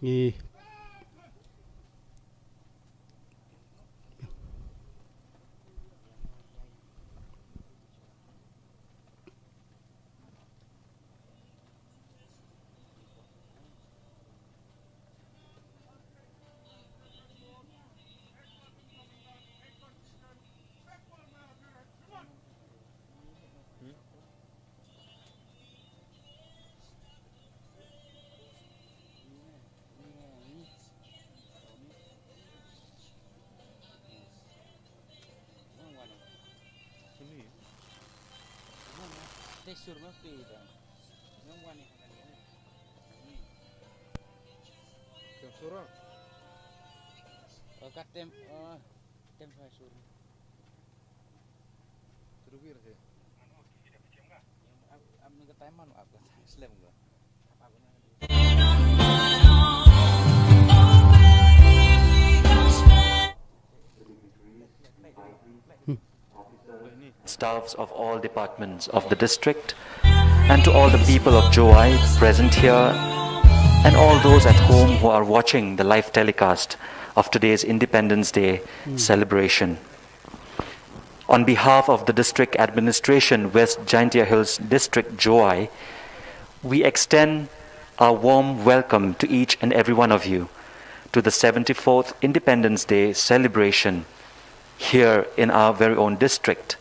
E Staffs of all departments of the district, and to all the people of Joai present here, and all those at home who are watching the live telecast of today's Independence Day celebration. On behalf of the District Administration, West Jaintia Hills District, Joai, we extend our warm welcome to each and every one of you to the 74th Independence Day celebration here in our very own district,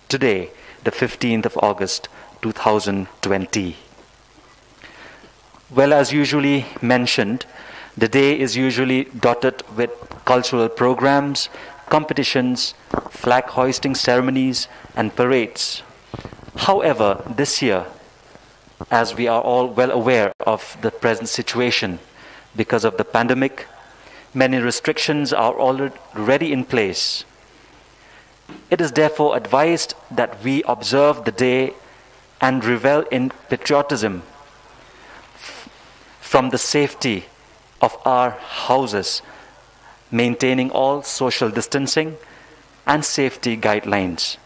today, the 15th of August, 2020. Well, as usually mentioned, the day is usually dotted with cultural programs, competitions, flag hoisting ceremonies, and parades. However, this year, as we are all well aware of the present situation, because of the pandemic, many restrictions are already in place. It is therefore advised that we observe the day and revel in patriotism from the safety of our houses, maintaining all social distancing and safety guidelines,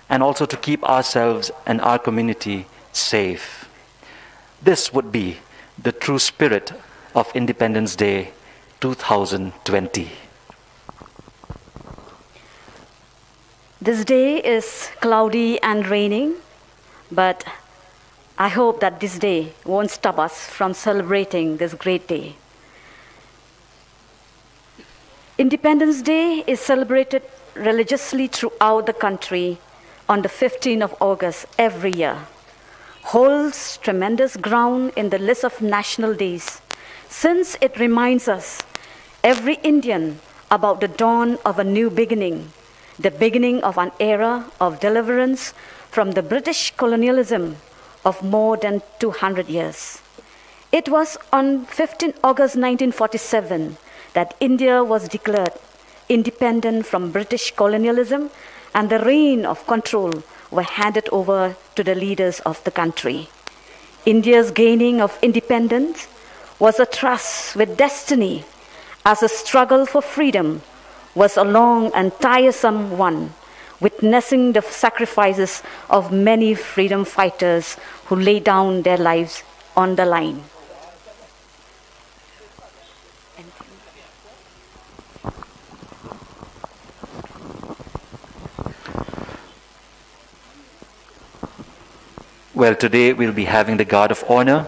and also to keep ourselves and our community safe. This would be the true spirit of Independence Day 2020. This day is cloudy and raining, but I hope that this day won't stop us from celebrating this great day. Independence Day is celebrated religiously throughout the country on the 15th of August every year, holds tremendous ground in the list of national days, since it reminds us, every Indian, about the dawn of a new beginning, the beginning of an era of deliverance from the British colonialism of more than 200 years. It was on 15 August 1947 that India was declared independent from British colonialism, and the reign of control were handed over to the leaders of the country. India's gaining of independence was a trust with destiny, as the struggle for freedom was a long and tiresome one, witnessing the sacrifices of many freedom fighters who laid down their lives on the line. Well, today we'll be having the Guard of Honor,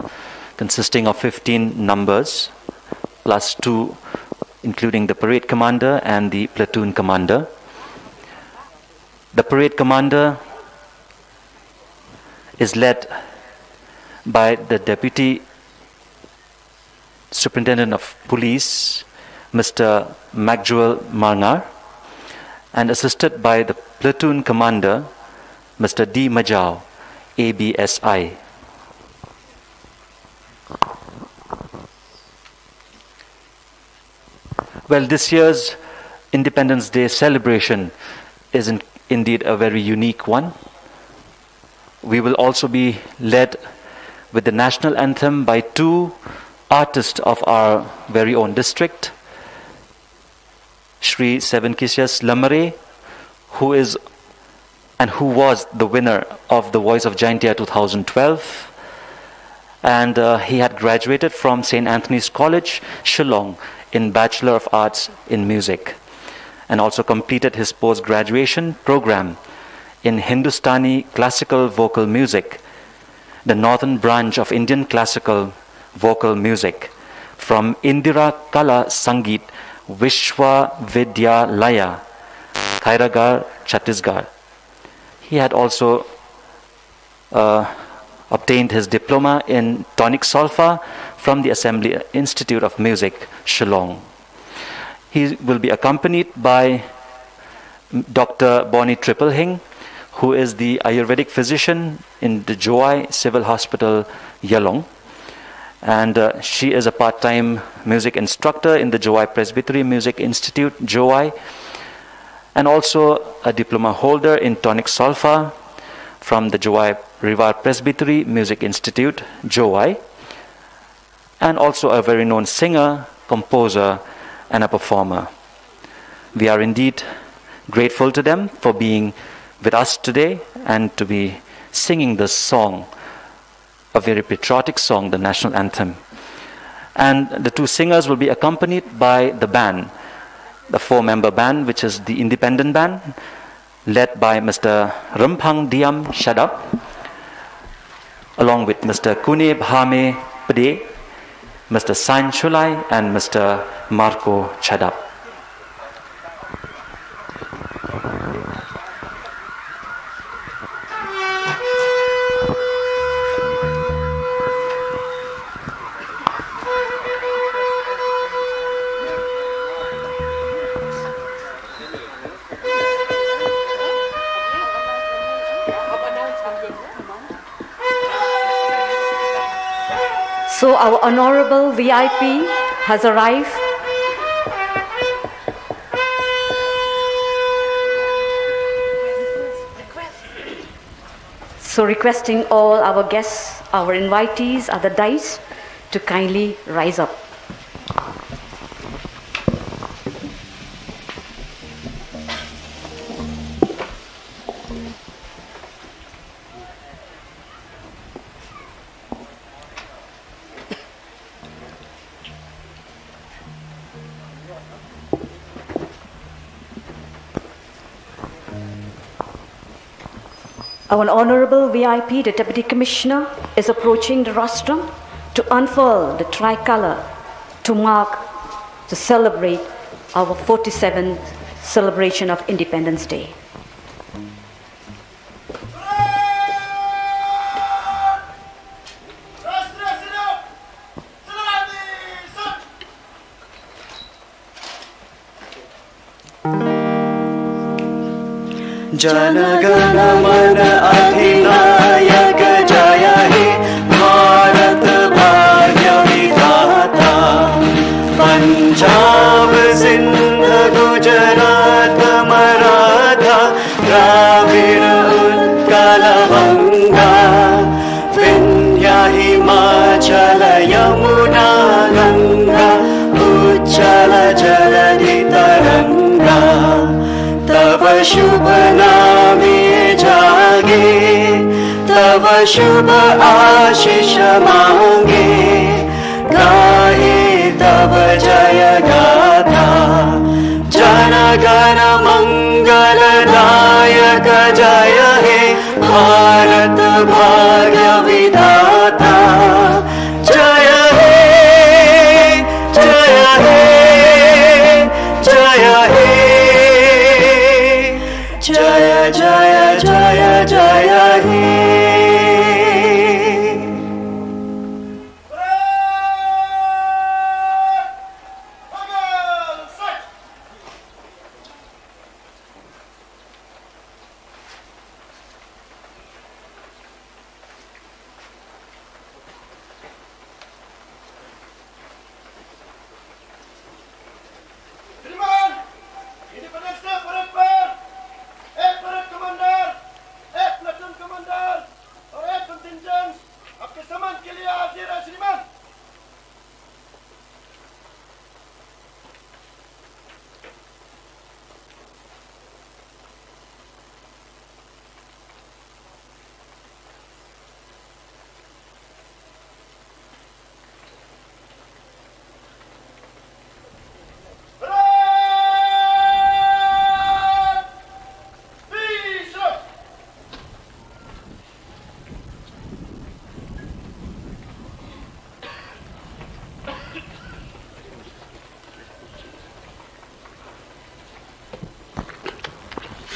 consisting of 15 numbers, plus 2, including the parade commander and the platoon commander. The parade commander is led by the Deputy Superintendent of Police, Mr. Magjuel Marngar, and assisted by the platoon commander, Mr. D. Majau, ABSI. Well, this year's Independence Day celebration is indeed a very unique one. We will also be led with the national anthem by 2 artists of our very own district, Shri Sevenkisius Lamare, who is and who was the winner of the Voice of Jaintia 2012, And he had graduated from St. Anthony's College, Shillong, in Bachelor of Arts in Music, and also completed his post-graduation program in Hindustani Classical Vocal Music, the northern branch of Indian Classical Vocal Music, from Indira Kala Sangeet Vishwavidyalaya, Khairagarh, Chhattisgarh. He had also obtained his diploma in tonic solfa from the Assembly Institute of Music, Shillong. He will be accompanied by Dr. Bonnie Triplehing, who is the Ayurvedic physician in the Joai Civil Hospital, Yalong. And she is a part-time music instructor in the Joai Presbytery Music Institute, Joai, and also a diploma holder in tonic solfa from the Joai Rivar Presbytery Music Institute, Joai, and also a very known singer, composer, and a performer. We are indeed grateful to them for being with us today and to be singing this song, a very patriotic song, the national anthem. And the two singers will be accompanied by the band, the four-member band, which is the independent band, led by Mr. Rumpang Diam Shadap, along with Mr. Kuneb Hame Pade, Mr. San Chulai, and Mr. Marco Chadap. So our honorable VIP has arrived. So requesting all our guests, our invitees at the dais to kindly rise up. Our honorable VIP, the Deputy Commissioner, is approaching the rostrum to unfurl the tricolour to celebrate our 47th celebration of Independence Day. Jana गण मन अधिनायक जय हे भारत भाग्य विधाता पंजाब सिंध गुजरात मराठा द्राविड़ उत्कल बंगा विंध्य हिमाचल यमुना गंगा उच्चल जलधि तरंगा तव शुभ नामे जागे तव शुभ आशीष मांगे गाहे तव जय गाथा जन गण मंगल दायक जय हे भारत भाग्य विधाता जय हे जय हे जय हे जय जय जय जय हे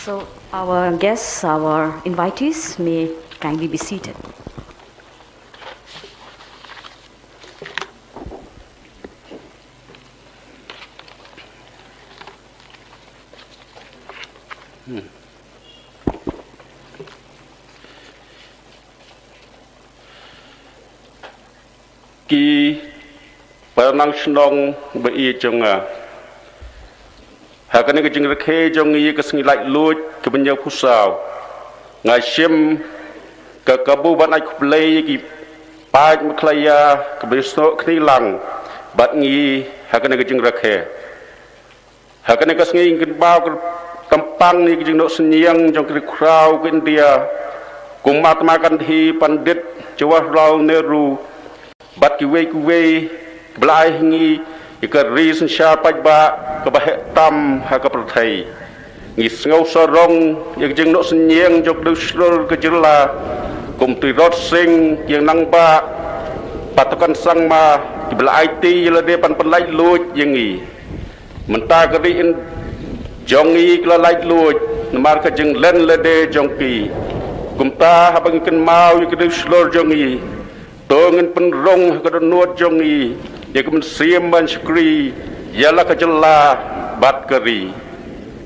So our guests, our invitees may kindly be seated. Ki Panang Snong Be Jonga Hakane Jing Rake Jongi Kasing like Lord Kabanya Pusau Ngai Shim Kakabu Ban I play Ki Pad Maklaya Kabisto Knilang Batngi Hakane Jing Rake Hakane Kasing Kinbao Kampang Ni Jing No Senyang Jong Krau India Kumat Makan Hi Pandit Jawaharlal Nehru Bat kuwe belai hingi ika reason syapaj ba kabah tam ha ka prathai ngi ngau sorong yak jeng nok senyeng jok du slur ke jela kum tu rot sing yang nang ba patokan sang ma ki belai ti la de pan lai luj yengi menta ka ri in jongi kla lai luj mar ka jeng len la de jongki kum ta ha bang ken mau yak du slur jongi Tongin penrong ke nuat jongi ya kemen siam ban skri yala ke jela bat keri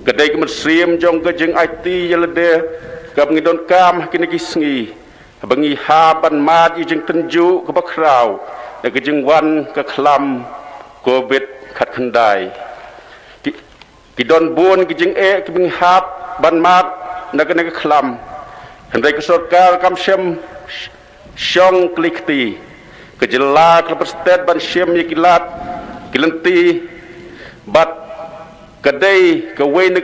kedai kemen siam jong ke jeng IT yala de ke ngidon kam kini kisngi bangi haban mat jeng tenju ke bakrau ya ke jeng wan ke klam covid khat khandai ki don buon ke jeng ke bing hab ban mat na ke klam hendai ke sorkar kam syam Syong klikti kejela kelperstet ban syem yikilat kilenti bat kedai kewenek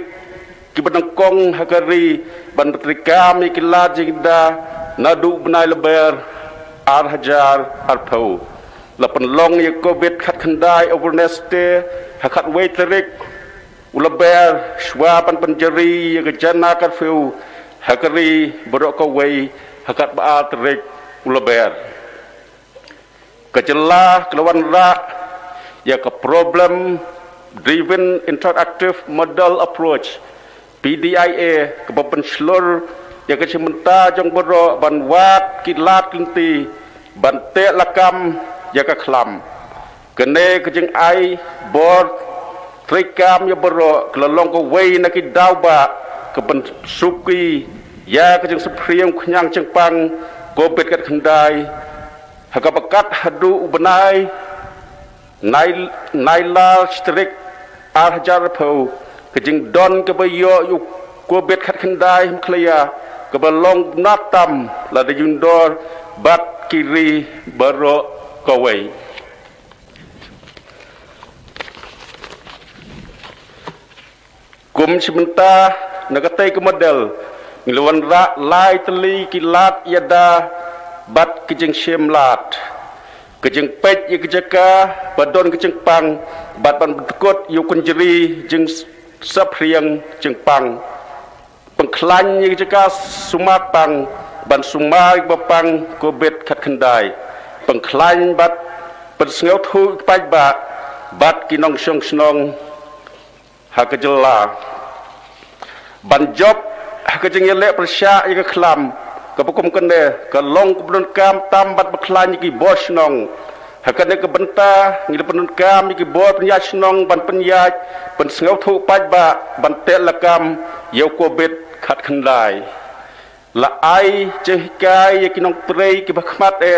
kibenengkong hakari ban petrikam yikilat jingda nadu benai leber ar hajar arpau lapan long ye covid khat khandai awareness te hakat waiterik uleber swapan penjeri ye kejana karfiu hakari borok kawai hakat baatrik Ulaber Kejela kelawan ra ya ke problem driven interactive model approach PDIA ke penslur ya ke cimenta jong boro ban wat kilat kinti ban te lakam ya ke klam kene ke jeng ai board trikam ya boro kelong ko wei na ki dauba ke ben suki ya ke jeng sepriang knyang cengpang Covid kat kendai, hakapakat hadu ubenai, nailal strik arhajar pau, kejing don kebayo yuk Covid kat kendai mklaya, kebalong natam lada yundor bat kiri baro kawai. Kum sebentar nagatai ke model. Ngilawan ra lai teli kilat yada bat kejeng syemlat kejeng pej ye kejaka badon kejeng pang bat ban betkot yu kunjeri jeng sapriang jeng pang pengklan ye kejaka sumatang ban sumai bapang kobet khat kendai pengklan bat persngau thu paj ba bat kinong syong snong ha kejela ban job kejeng yelek persya ye klam kepukum kene ke long kebenun kam tambat beklan ki bos nong hakane ke benta ngi penun kam ki bor penyaj nong ban penyaj pen sengau thu paj ba ban tel lakam yo kobet khat khandai la ai jehkai ye kinong prei ki bakhmat e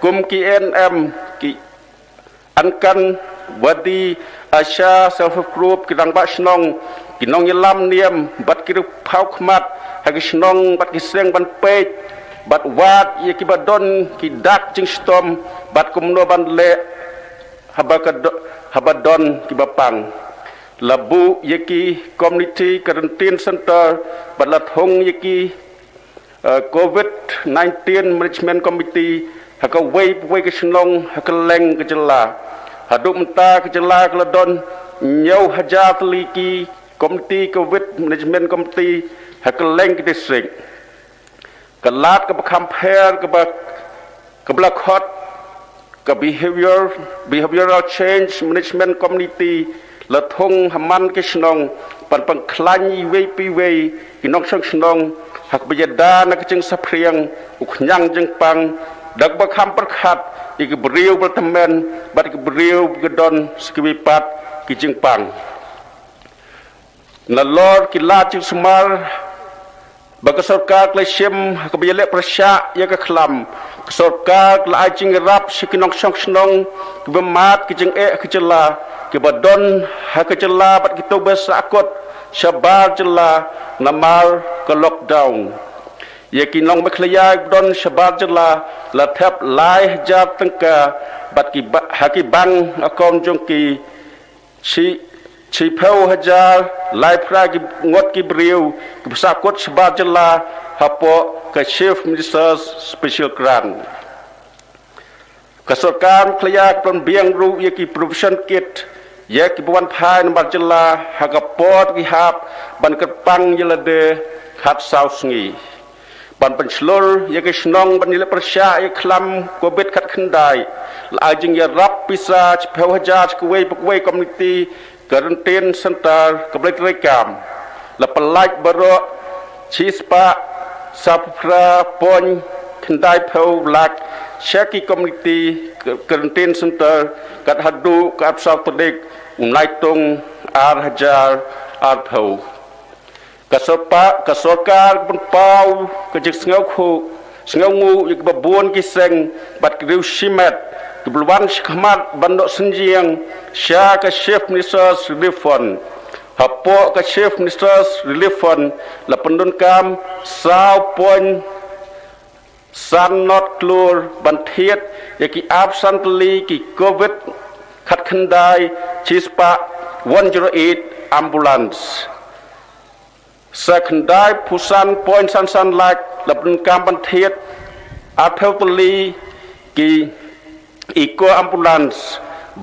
kum ki NM ki ankan wadi asya self group ki dang ba snong kinong yelam niam bat ki phau khmat hagi snong bat ki seng ban pej bat wat ye ki badon ki dak jing stom bat kumno ban le habadon ki bapang labu ye ki community quarantine center bat la thong ye ki COVID-19 management committee haka wei ki snong haka leng ke jela hadu menta ke jela kladon nyau hajar teliki Komiti COVID Management Committee hakeleng ke district kelat ke compare ke belakot ke behavioral change management community ละทงหมันกิชนองปันปังคลายเวปีเวกินองช่างชนองหักบยดานักจึงสะเพียงอุขยังจึงปังดักบะคำประคัดอีกบริวประทมนบัดอีกบริวกระดอนสกิวิปัดกิจึงปังนัลลอร์กิลาจึงสมาร์บักสรกากลายเชื่อมหักบยเละประชาเยกคลำกสรกากลายจึงรับสกินองช่างชนองกิบมาดกิจึงกิจลากิบดอนหักกิจลาบัดกิโตเบสากดชาบาจลานามาร์ก็ล็อกดาวน์ยากินลองไม่เคลียร์ดอนชาบาจลาละแทบลายจับตั้งกาบัดกิฮักกิบังอากรจงกีชีเพลฮจาลายพระกิงดกิบริวกิบสากดชาบาจลาฮับปะกับเชฟมินิสเตอร์สเปเชียลกรันกษัตริย์การเคลียร์ปนเบียงรูยากิโปรเฟชชั่นกิจยากิบวันพายนบัจลาฮักปอดกิฮับบันกระปังยลเดขัดสาวสงีบันเป็นชลยากิชนองบันยิลประชาเอคลัมกบิดขัดขันได้ลายจึงยารับพิซาเพลวจาจกเวปกเวคอมมิตี้การันตีนสันตาร์กับเล็กไรกามและปลายบรอชีสปะสับพระปนขันได้เพลวหลักเชกิคอมมิตี้การันตีนสันตาร์กัดฮัดดูกับสาวตัวเด็กนายตรงอาร์ฮจาร์อาร์เพลกสรการบนเป้ากจึกสงเอาคู่สงเอางูอีกบบวนกิเซงบัดกริวชิเมตกิบลวันชิขมัดบันดสัญญงชากเชฟมินิสเตอร์ริลิฟอนฮับปอกเชฟมินิสเตอร์ริลิฟอนและปนดนกามสาวปนซันนอตกลูร์บันเทียดยากิอับซันตลีกิโควิดขัดขันได้ชีสปะ108 ambulanceสักได้ผู้สันปอยสันหลักและเป็นการบันเทิดอาเพลตลีกีอีโกอัมบูลันส์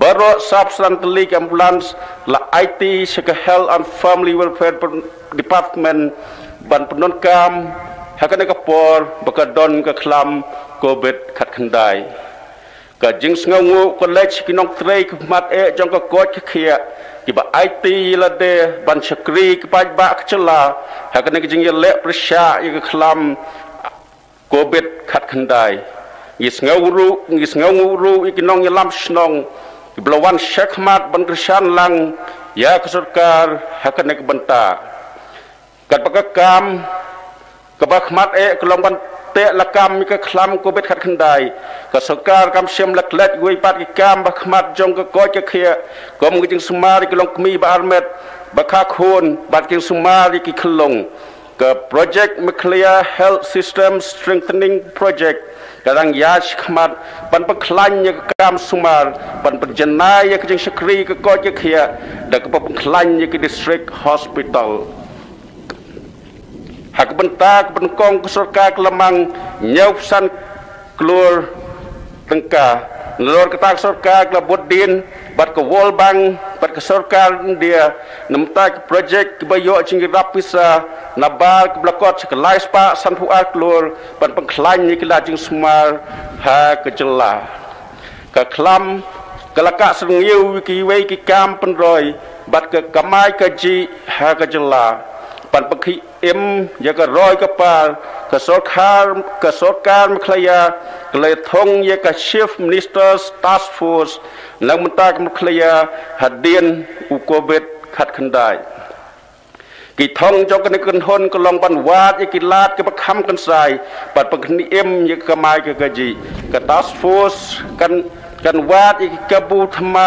บารอซับสันตลีอัมบูลันส์และไอทีเชคเฮลอันฟาร์มลีเวลเฟร์ดีพาร์ตเมนต์บันปนนกามฮักกันกับปอร์บักดอนกับคลำโควิดขัดขันได้กับจิงสงงูก็เล็กกินองเทรย์กับมัดจงกับกอดเขียกิบไอทีละเดบันชกรีกับไปบักชลาหากในกิจยังเละประชาอีกคลำโควิดขัดขันได้ยิสงงูรูอีกน้องยลำชนองกิบลวันเช็คมัดบันกระชันลังยากสุดการหากในกบันตากัดปากกามกับบักมัดกลองบันเตะละกามมีกคลำโควิดขัดขันได้กับสการกำเชื่อมเล็กๆวิปัสกิกามบักมัดจงกับก้อยจะเขียก็มึงจึงสมาริกลองมีบาร์เมดบักขาโคนบัดจึงสมาริกิขลงกับโปรเจกต์มิเคลียร์เฮลท์ซิสเต็มสตริงเทนนิ่งโปรเจกต์กำลังยาชขมัดปันปะคลันยกามสมาร์ปันปะเจนายกจึงชกรีกับก้อยจะเขียดักปะคลันยกดิสทริกฮอสพิทอลหากบรรดาบรรกองกสรการกละมังเยาวสันกลัวตั้งกาลอร์กตากสรการกละบดดินบัดกวอลบังบัดกสรการอินเดียนำตากโปรเจกต์บโยจิงรับพิซานาบาร์กบล็อกอดสกไลสปาสันผู้อาร์กลัวบัดปังคลายนิกลาจิงสมาร์ฮากจลากะคลำกะละกะสงยิววิกิเวกิกามปันรอยบัดกะกะไมกะจีฮากจลาปันปะขียากรอยกับปาลกสรการมคลายากเลยทงยากเชฟมินิสเตอร์ทัสฟอร์สนักมันตากมคลายหัดเดียนอุโกเบตขัดขันได้กิทองจอกกันในกันทนก็ลองบันวาดยากิลาดกับคำกันใส่ปัดปะขียากไมกะกะจีกทัสฟอร์สกันวาดยากกบูทำไม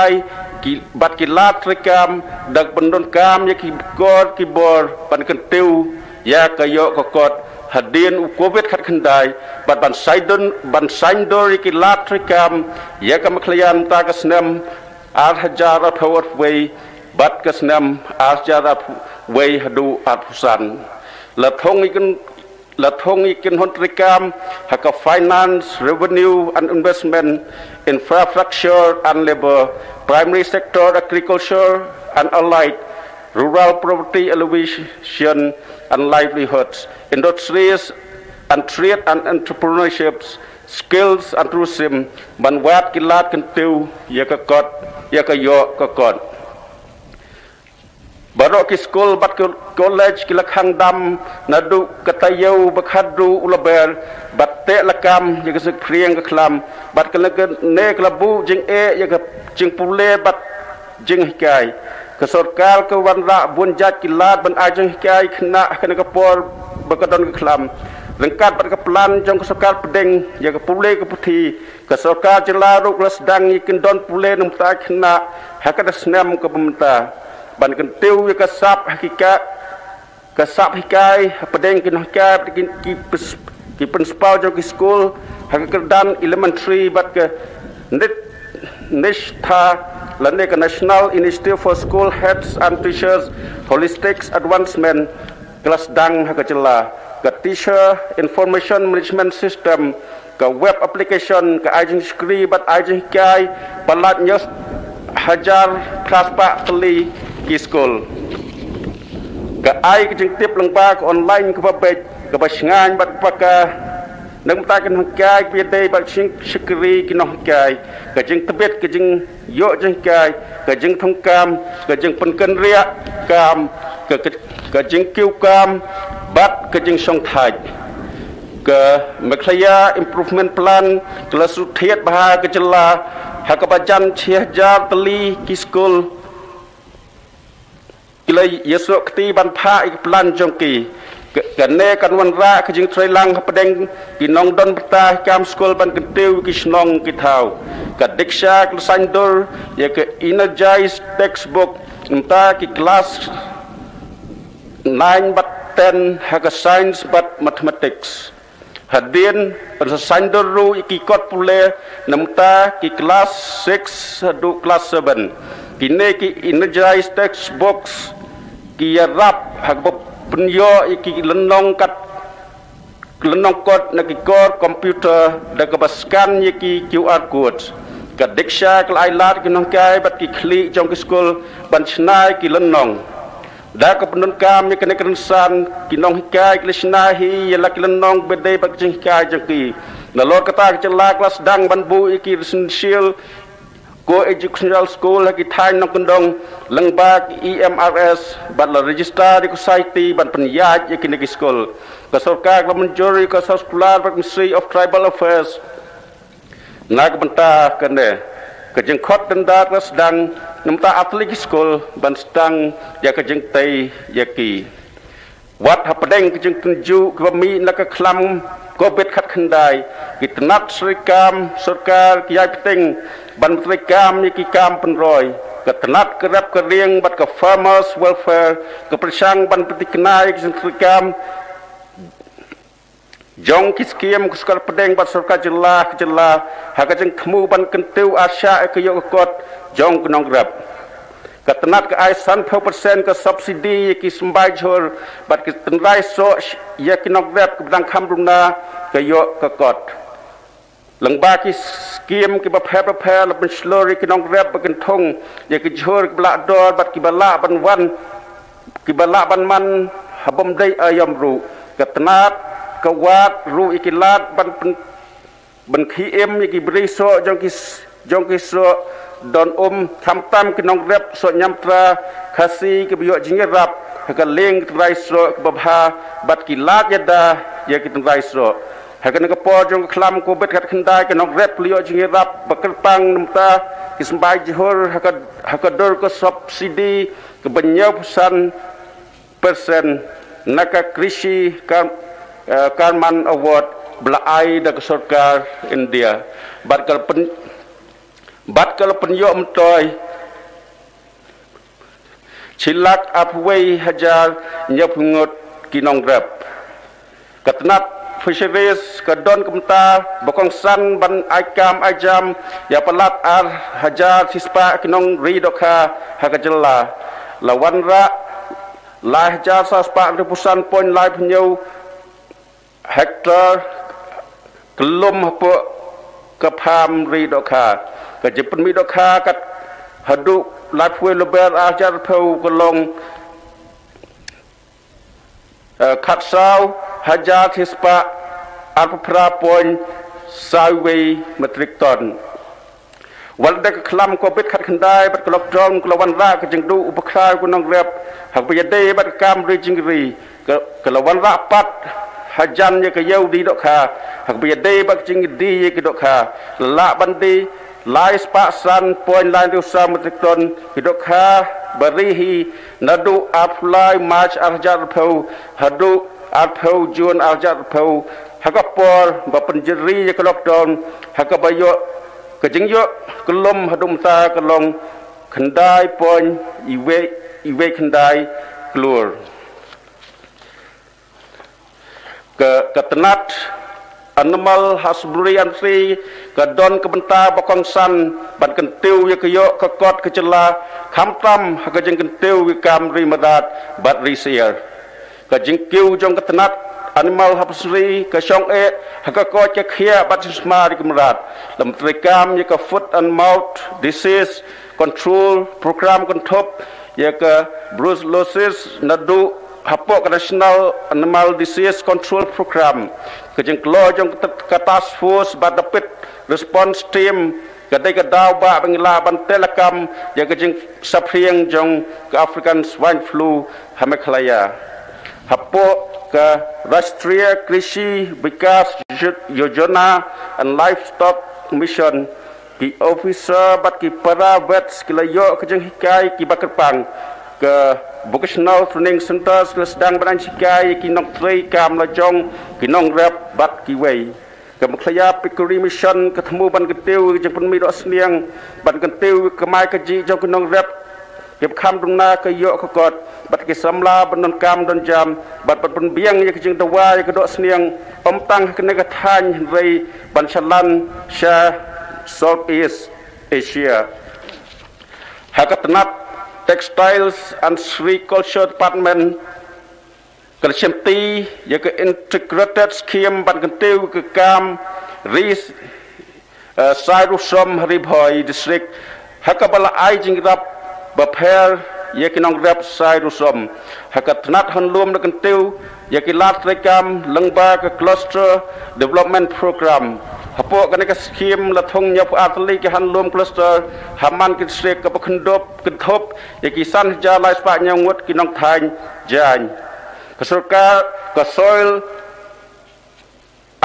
บัดกิลาตรกรรมดักบันดนกามยากิกอดกิบอร์ปันกันติวยากโยกกอดหัดเดียนอุโกเวตขัดขันได้บันไซด์ดอริกิลาตรกรรมยากมคลยันตากสนมอาร์ฮจาร์พาวร์เวย์บัดกสนมอาร์จาร์เวย์ฮัดูอาร์พุสันละทงอีกินหนตรกรรมหาก finance revenue and investment infrastructure and labor primary sector agriculture and allied rural poverty alleviation and livelihoods industries and trade and entrepreneurships skills and tourism บันวัดกิลาดกันติวยากกอดยากโยกกอด Barok ki school bat college ki lakhang dam nadu katayau bakhadru ulaber bat te lakam ya ke priang ke klam bat ke ne klabu jing ya ke jing pule bat jing hikai ke sarkar ke wanra bun jat kilat ban ajeng hikai kena ke por bakadon ke klam lengkat bat ke plan jong ke sarkar pedeng ya ke pule ke puthi ke sarkar jelaru kelas dang ikin don pule nang ta kena hakada senam ke pemerintah ban kentiu ya kasap hakikat kasap hikai pedeng kin hikai ki principal jong ki school hakikerdan elementary bat ke nishtha lane ke National Initiative for School Heads and Teachers Holistic Advancement kelas dang hakajela ke Teacher Information Management System ke web application ke ajeng screen bat ajeng hikai balat nyos hajar praspa kali ki school ke ai ke jeng tip lengba ke online ke babek ke basengan bat paka nang takan hkai pi dei bat sing sikri ki noh kai ke jeng tebet ke jeng yo jeng kai ke jeng thongkam ke jeng penken ria kam ke jeng kiu kam bat ke jeng song thai ke meklaya improvement plan kelas utiat bah ke jela hakabajan chia jar teli ki school kila yesok ti ban pha ik plan jongki kane kan wan ra ke jing trei lang pedeng ki nong don peta kam school ban kentiu ki snong ki thau ka diksha klusandur ya ke energize textbook entah ki kelas 9 bat 10 haka science bat mathematics hadin klusandur ru ki kot pule namta ki kelas 6 hadu kelas 7 kini ki energize textbooks ki rap hak penyo ki lenong kot na ki core computer da ka baskan ki QR code ka diksha klai lat ki nong kai bat ki kli trong ki school ban snai ki lenong da ka penun kam ni kene kensan ki nong kai ki snai hi ya la ki lenong bede bat jing kai jang ki na lor kata ki la kelas dang ban bu ki residential go educational school lagi thai nong kendong lengbak EMRS bat la register di society ban penyaj yakin di school ke sarkar la menjuri ke sekolah Ministry of Tribal Affairs nak benta kene ke jengkot denda kelas dang nemta atlik school ban stang ya ke jeng tai yaki wat hapadeng ke jeng tunju ke mi nak klam ko bet khat khandai kitnat serikam sarkar ki yai peteng ban serikam ni ki kam penroy ke tenat ke rap ke rieng bat ke farmers welfare ke persang ban petikenai ke serikam jong ki skiem ke sekal pedeng bat sarkar jelah haka jeng khmu ban kentiu asya ke yo kot jong kenong rap ke tenat ke ai 100% ke subsidi ki sembai jor bat ke tenrai so ya kinok rap ke bang khamruna ke yo ke kot lengba ki skim ki ba prepare la ben slori ki nong rap ba thong ya ki jor ki bla dor bat ki bala ban wan ki bala ban man habom dei ayam ru ke tenat ke wat ru ikilat ban khi em ki bri so jong ki so don tham tam ki nong rap so nyamtra khasi ki biyo jing rap ka leng trai so ki babha bat ki lat yada ya ki trai so hakan ke por jong klam ko bet kat khandai ke nok rep liyo jing rap bakerpang nemta ki sembai jihor hakador ko subsidi ke banyak pesan persen naka krishi Karman Award belai da ke sarkar India bat kal penyo mtoy chilak apway hajar nyapungot kinong rap katnat fisheries kadon kemta bokong san ban aikam ajam ya pelat ar hajar sispa kinong ridokha hakajela lawan ra lah hajar saspa repusan poin lai penyo hektar kelum hapo kapam ridokha ke jepen midokha kat hadu lai pui leber ajar pau kolong kat sau hajar sispa alpra poin sawi metrik ton วันเด็กคลำก็ปิดขัดขันได้บัดกลบจอมกลวันระก็จึงดูอุปครายกุนองเรียบหากไปยัดได้บัดกรรมรีจิงรีกลวันระปัดฮัจันยกเยาวดีดอกขาหากไปยัดได้บัดจิงดียกดอกขาละบันดีลายสปะสันปอยลายดิวสามติตนกิดอกขาบริฮีนัดูอัพลายมาร์ชอาร์จัดเพลฮัดูอัพเพลจวนอาร์จัดเพลหากปอร์บัปนจรียกลบจอมหากไปโยก็จึงโยกลมหดุมตากลงขันได้ปอนอีเวขันได้กลัวกตนัดอันมัลฮัสบุรีอันซีกดอนกบันตาบกองสันบันกันติวยกโยกกอดกจลาคำตั้มก็จึงกันติววิกามริมดาดบัดรีเซียก็จึงคิวจงกตนัดAnimal Hapsuri ke Shong E haka ko ke khia batisma rikumrat lam trikam ye ka foot and mouth disease control program kontop ye ka brucellosis nadu hapo national animal disease control program ke jeng klo jong ka task force badapit response team ke dai ka daw ba bangla ban telekam ye ke jeng saprieng jong ka African swine flu hamekhlaya hapo ke Rashtriya Krishi Vikas Yojana and Livestock Mission ki officer bat ki para vets ki layo ke jeng hikai ki bakerpang ke vocational training centers ke sedang badan hikai ki nok trei kam la jong ki nong rep bat ki wei ke mklaya pikuri mission ke temu ban ketiu jeng penmi dok sniang ban ketiu ke mai ke ji jong ki nong rep ke kham dung na ke yo ke kotบัดกิสัมลาบนนกามดนจามบัดปัดปนเบียงยังจึงตะวายกระโดดเสียงอมตังกันในกระทานไรบัญชลันชา Southeast Asia หากตนัด Textiles and Agriculture Department กระเชมตียังก็ Integrated Scheme บัดกันติวกับกามรีไซรุสมฮริบอย District หากบลาไอจึงรับบเพลยากินองรับไซรุสมหากถนัดหันรวมนักติวยากิลาตรกรรมลังบากับ Cluster Development Program หพวกกันในกสกีมละทงยาอาตลีกหันรวม Cluster หามันกิเสกกับขันดบกันทบยากิสันจาไลสปะยังวัดกินองไทยจานกสกากส Soil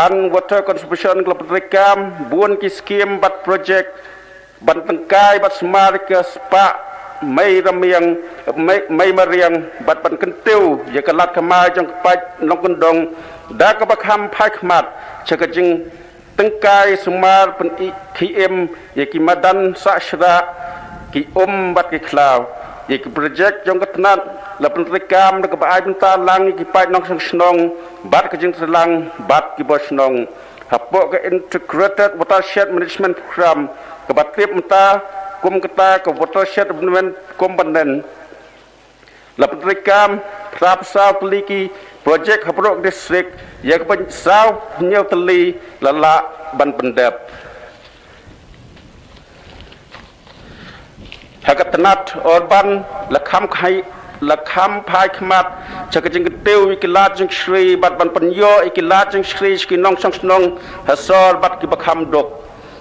and Water Conservation กับตรกรรมบุญกิสกีมบัตรโปรเจกต์บันตังกายบัตรสมาร์กสปะไม่ระเมียงไม่มาเรียงบัดปันกันติวอย่ากระลัดขมาจังไปน้องกันดงดากระบคำพายขมัดเชกจึงตั้งกายสมาร์เป็นขีเอ็มอย่ากิมาดันสัชระกิบัดกิคลาวอย่ากิโปรเจกต์จังกันนั้นและเป็นรายการและก็ไปเป็นตาลังอย่ากิไปน้องสังสนองบัดก็จึงสลังบัดกิบสนองหับโปก็ Integrated Watershed Management Program กับบัดเทียบมันตากุมกตากับวัตถุดิบมันกุมบันเดนหลับรายการพระสาวตลีกีโปรเจกต์ฮับโรกดิสตริกอยากเป็นสาวเนียวตลีละบันปันเดบหากตนัดออร์บันละคำไข่ละคำพายขมัดจะกจึงกติวอิกิลาจึงชรีบัดบันปัญโยอิกิลาจึงชรีสกินองสังสนองฮัสซอร์บัดกิบคำดก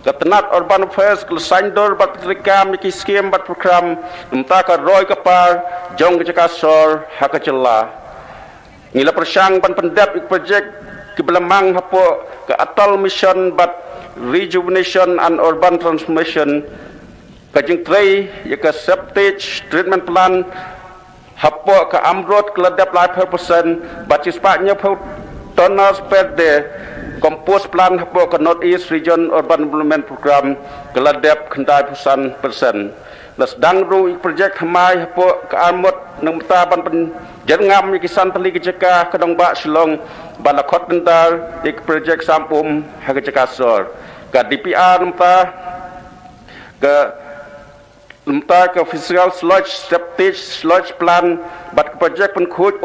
กับตนัดอร์บันเฟสกลสันดอร์บัตรกรรมกิสเกมบัตรโปรแกรมนุตากรอยกปาร์จงกิจการสอร์ฮักเจลานี่ละประชังบันปันเดบอีกโปรเจกต์กิบลมังฮับโปกับอัตลมิชชั่นบัตร rejuvenation and urban transformation กับจึงเตยยกับ septage treatment plan ฮับโปกับอัมรถกระดับหลาย%บัตรจิสปะเนี่ยพอตอนนั้นสเปดเดCompose plan hapo ke North East Region Urban Development Program keladap kendai pusan persen. Sedang ru projek hamai hapo ke Armut nang mata ban jengam kisan peli kejeka kedong bak Shillong balakot tendar ik projek sampum hakejeka sor. Ke DPR nemta ke Physical Sludge Septage Sludge Plan bat ke projek penkhut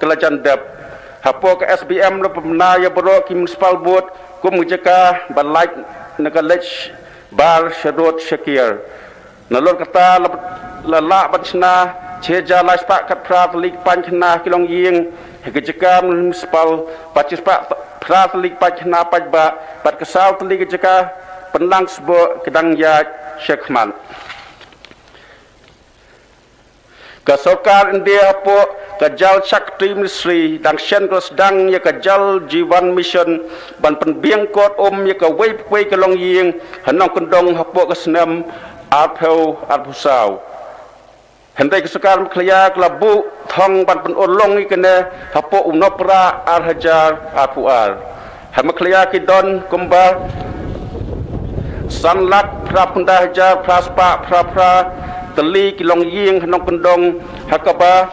kelajan dap hapo ke SBM lo pemnaya bro ki municipal board kum jeka balai nakalech bar Shadot Shakir nalor kata la banchna cheja laspa kat praflik panchna kilong ying jeka municipal participate praflik panchna pajba pat kesau tli jeka penlang sbo kedang ya Shekhman Kasokar India po kajal Shakti Ministry dang shen kos dang ya kajal Jiwan Mission ban penbiang kot ya ka wei kalong ying hanong kendong hapo kasnam arpeu arpusau Hentai kesukar meklia kelabu thong ban pen olong ikene hapo unopra arhajar arpuar hameklia kidon kumba sanlat prapunda hajar praspa prapra teli kilong ying hanong kendong hakaba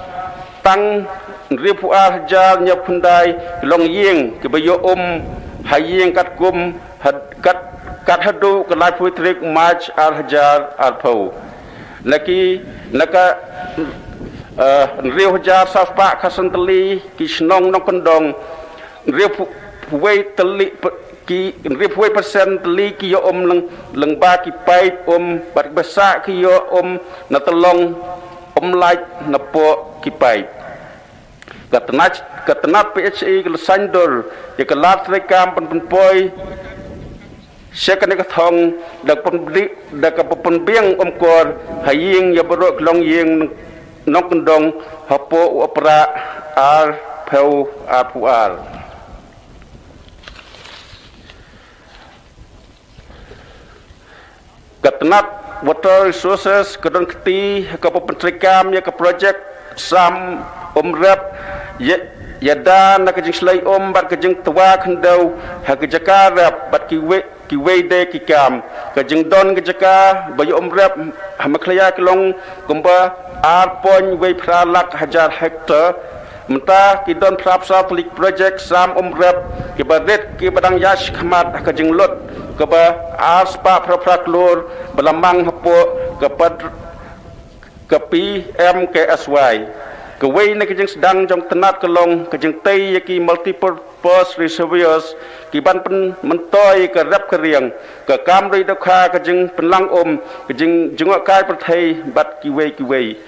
tang ripuar hajar nyapundai kilong ying kebayo haying kat kum kat hadu kelai putrik maj arhajar arpau Naki naka riu hajar saspa kasan teli ki senong nong kendong riu puwei teli ki riu puwei persen teli ki yo leng ba ki pait bat besa ki yo na telong laik na po ki pait katenat PHI kelesandor ya kelat rekam penpoi Sekan dekat thong dak penbiang kor haying ya berok long ying nok kendong hapo opera ar peu apuar Katnat water resources kedon keti ke pentrikam ya ke project sam rep ya dan nak jing slai bat ke jing tua kendau ha ke jakar bat ki wei ki kam ke jing don ke jaka bayu rep hamaklia kelong gomba ar pon wei pralak hajar hektar menta ki don prapsa plik project sam rep ki badet ki badang yash khmat ke jing lot ke ba ar spa praprak lor belamang hapo ke pad ke PM ke SY ke wei nak jeng sedang jong tenat kelong ke jeng tei ki multipurpose reservoirs ki ban pen mentoi ke rap ke riang ke kam rei dokha ke jeng penlang ke jeng jengok kai perthai bat ki wei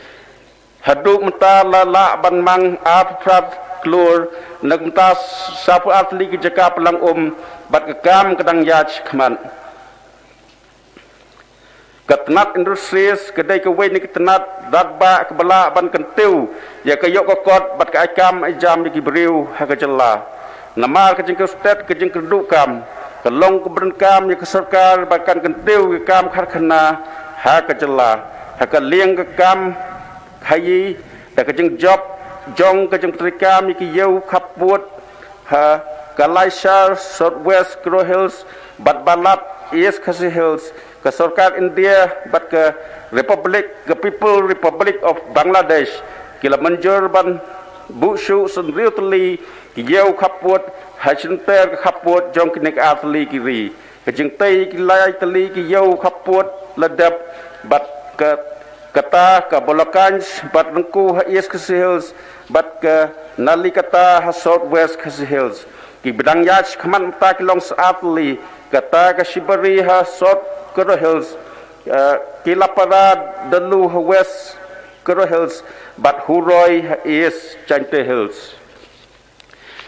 haduk menta la ban mang ap prat klur nak menta sapu atli ke jaka pelang bat ke kam kedang yach khman Ketnat industries kedai ke wei ni ketnat datba kebala ban kentiu ya ke yok kokot bat ke akam jam di beriu ha ke jela namal ke jengke state ke jengke dukam ke long ke berengkam ya ke sarkar bahkan kentiu ke kam kharkhana ha ke jela ha ke liang ke kam khayi da ke jeng job jong ke jeng trikam ki yeu khaput ha ke Laisar Southwest Kro Hills bat balat East Khasi Hills ke Sarkar India bat ke People Republic of Bangladesh kila menjur ban bushu senriu teli ki yeu khaput hachinter khaput jong kinek atli kiri ke jeng tei ki lai teli ki yeu khaput ledap bat ke kata ke Bolokan bat rengku East Khasi Hills bat ke nali kata South West Khasi Hills ki bedang yach khaman ta kilong atli kata ke Shibari South Kro Hills, Kilapara Delu West Kro Hills, but Huroi is Chante Hills.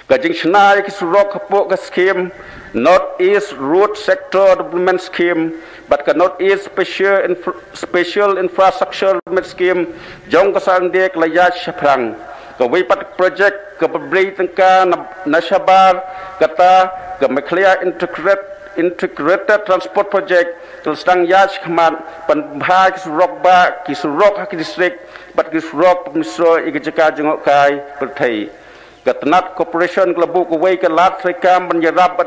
Kajing Shnai Kisurok Hapoka scheme, North East Road Sector Development Scheme, but North East Special Infrastructure Development Scheme, Jong Kasandek Layat Shaprang. Kawipat project kababri tengka Nashabar kata Kameklia Integrated Transport Project Telstang Yach Khaman Panbha Kisurok Haki District Bat Kisurok Misro Igajaka Jengok Kai Pertai Katanat Corporation Klabu Kuwai ke Lat Rekam Banjarab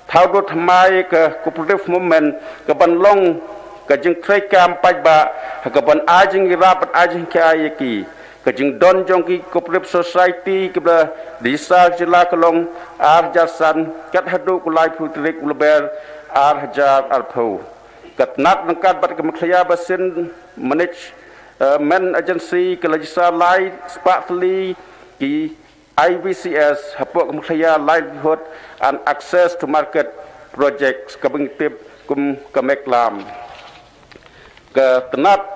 Thaudut Hamai ke Cooperative Movement ke Banlong ke Jeng Rekam Pajba ke Ban Ajeng Irabat Ajeng Kayaki Kajing don jongki cooperative society kebla desa jela kelong ar jasan kat hadu kulai putrik uleber ar hajar arpo katnat nangkat bat kemekhaya basin manage man agency ke lejisa lai spatli ki IVCS hapok kemekhaya livelihood and access to market projects kabengtip kum kameklam katnat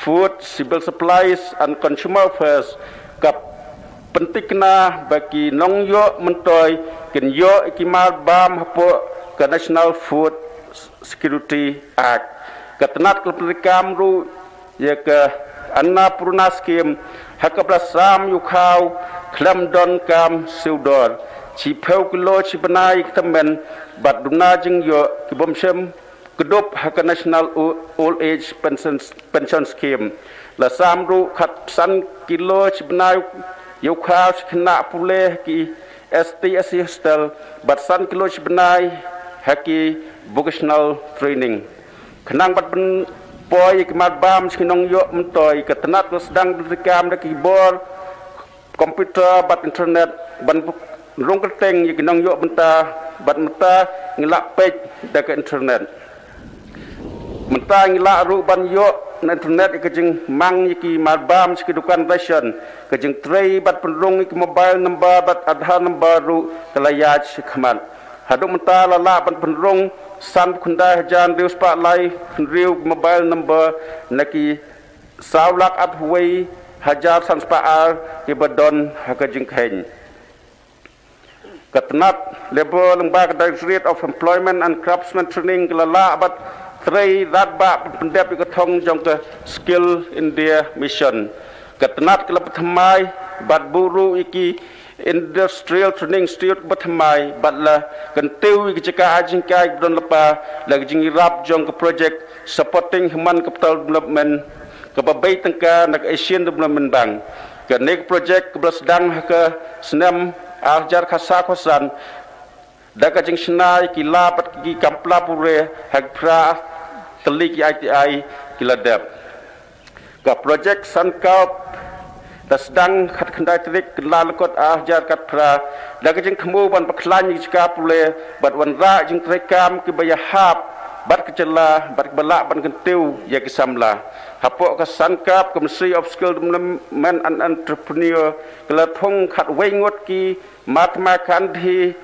food, civil supplies and consumer affairs kap pentikna bagi nong yo mentoi ken yo ikimal bam hapo ke National Food Security Act ketenat keperikam ru ya ke anna purna skim hakaplasam yukau klam don kam siudor chi peu kilo chi benai temen bat duna jing yo kibom sem kedop hak national old age pension scheme la sam ru khat san kilo chi benai yukau khna pule ki STSC hostel bat san kilo chi benai haki vocational training kenang bat pen poi kemat bam skinong yo mentoi ketenat sedang berikam de keyboard komputer bat internet ban rong keteng yi kenong yo menta bat menta ngilak page de ke internet menta ngilak ru ban yo na internet ke jing mang yi ki mat bam skidukan version ke jing trei bat penrong ki mobile number bat aadhaar number ru kelayaj khman haduk menta lala ban penrong san kunda hajan riu spotlight riu mobile number naki saulak apway hajar san spar ki badon hakajing khen katnat labor lembaga Directorate of Employment and Craftsman Training lala bat trei rat ba pendep ki thong jong ke skill India mission katnat kelap thamai bat buru iki industrial training institute batmai batla kentiu keceka ajing kai don lepa lagi jing rap jong ke project supporting human capital development ke babai tengka nak Asian Development Bank ke nek project ke sedang ke senam ajar khasa khosan dak jing snai ki lapat ki kampla pure hak pra teli ki ITI ki ladap ke project sankap sedang khat khandai trik lalakot ajar kat pra dak jing khmu ban paklan jika pule bat wan ra jing trekam ki bayahap bat kecela bat balak ban kentiu ya kisamla hapok ka sankap Ministry of Skill Development and Entrepreneur kala thong khat wengot ki matma kandhi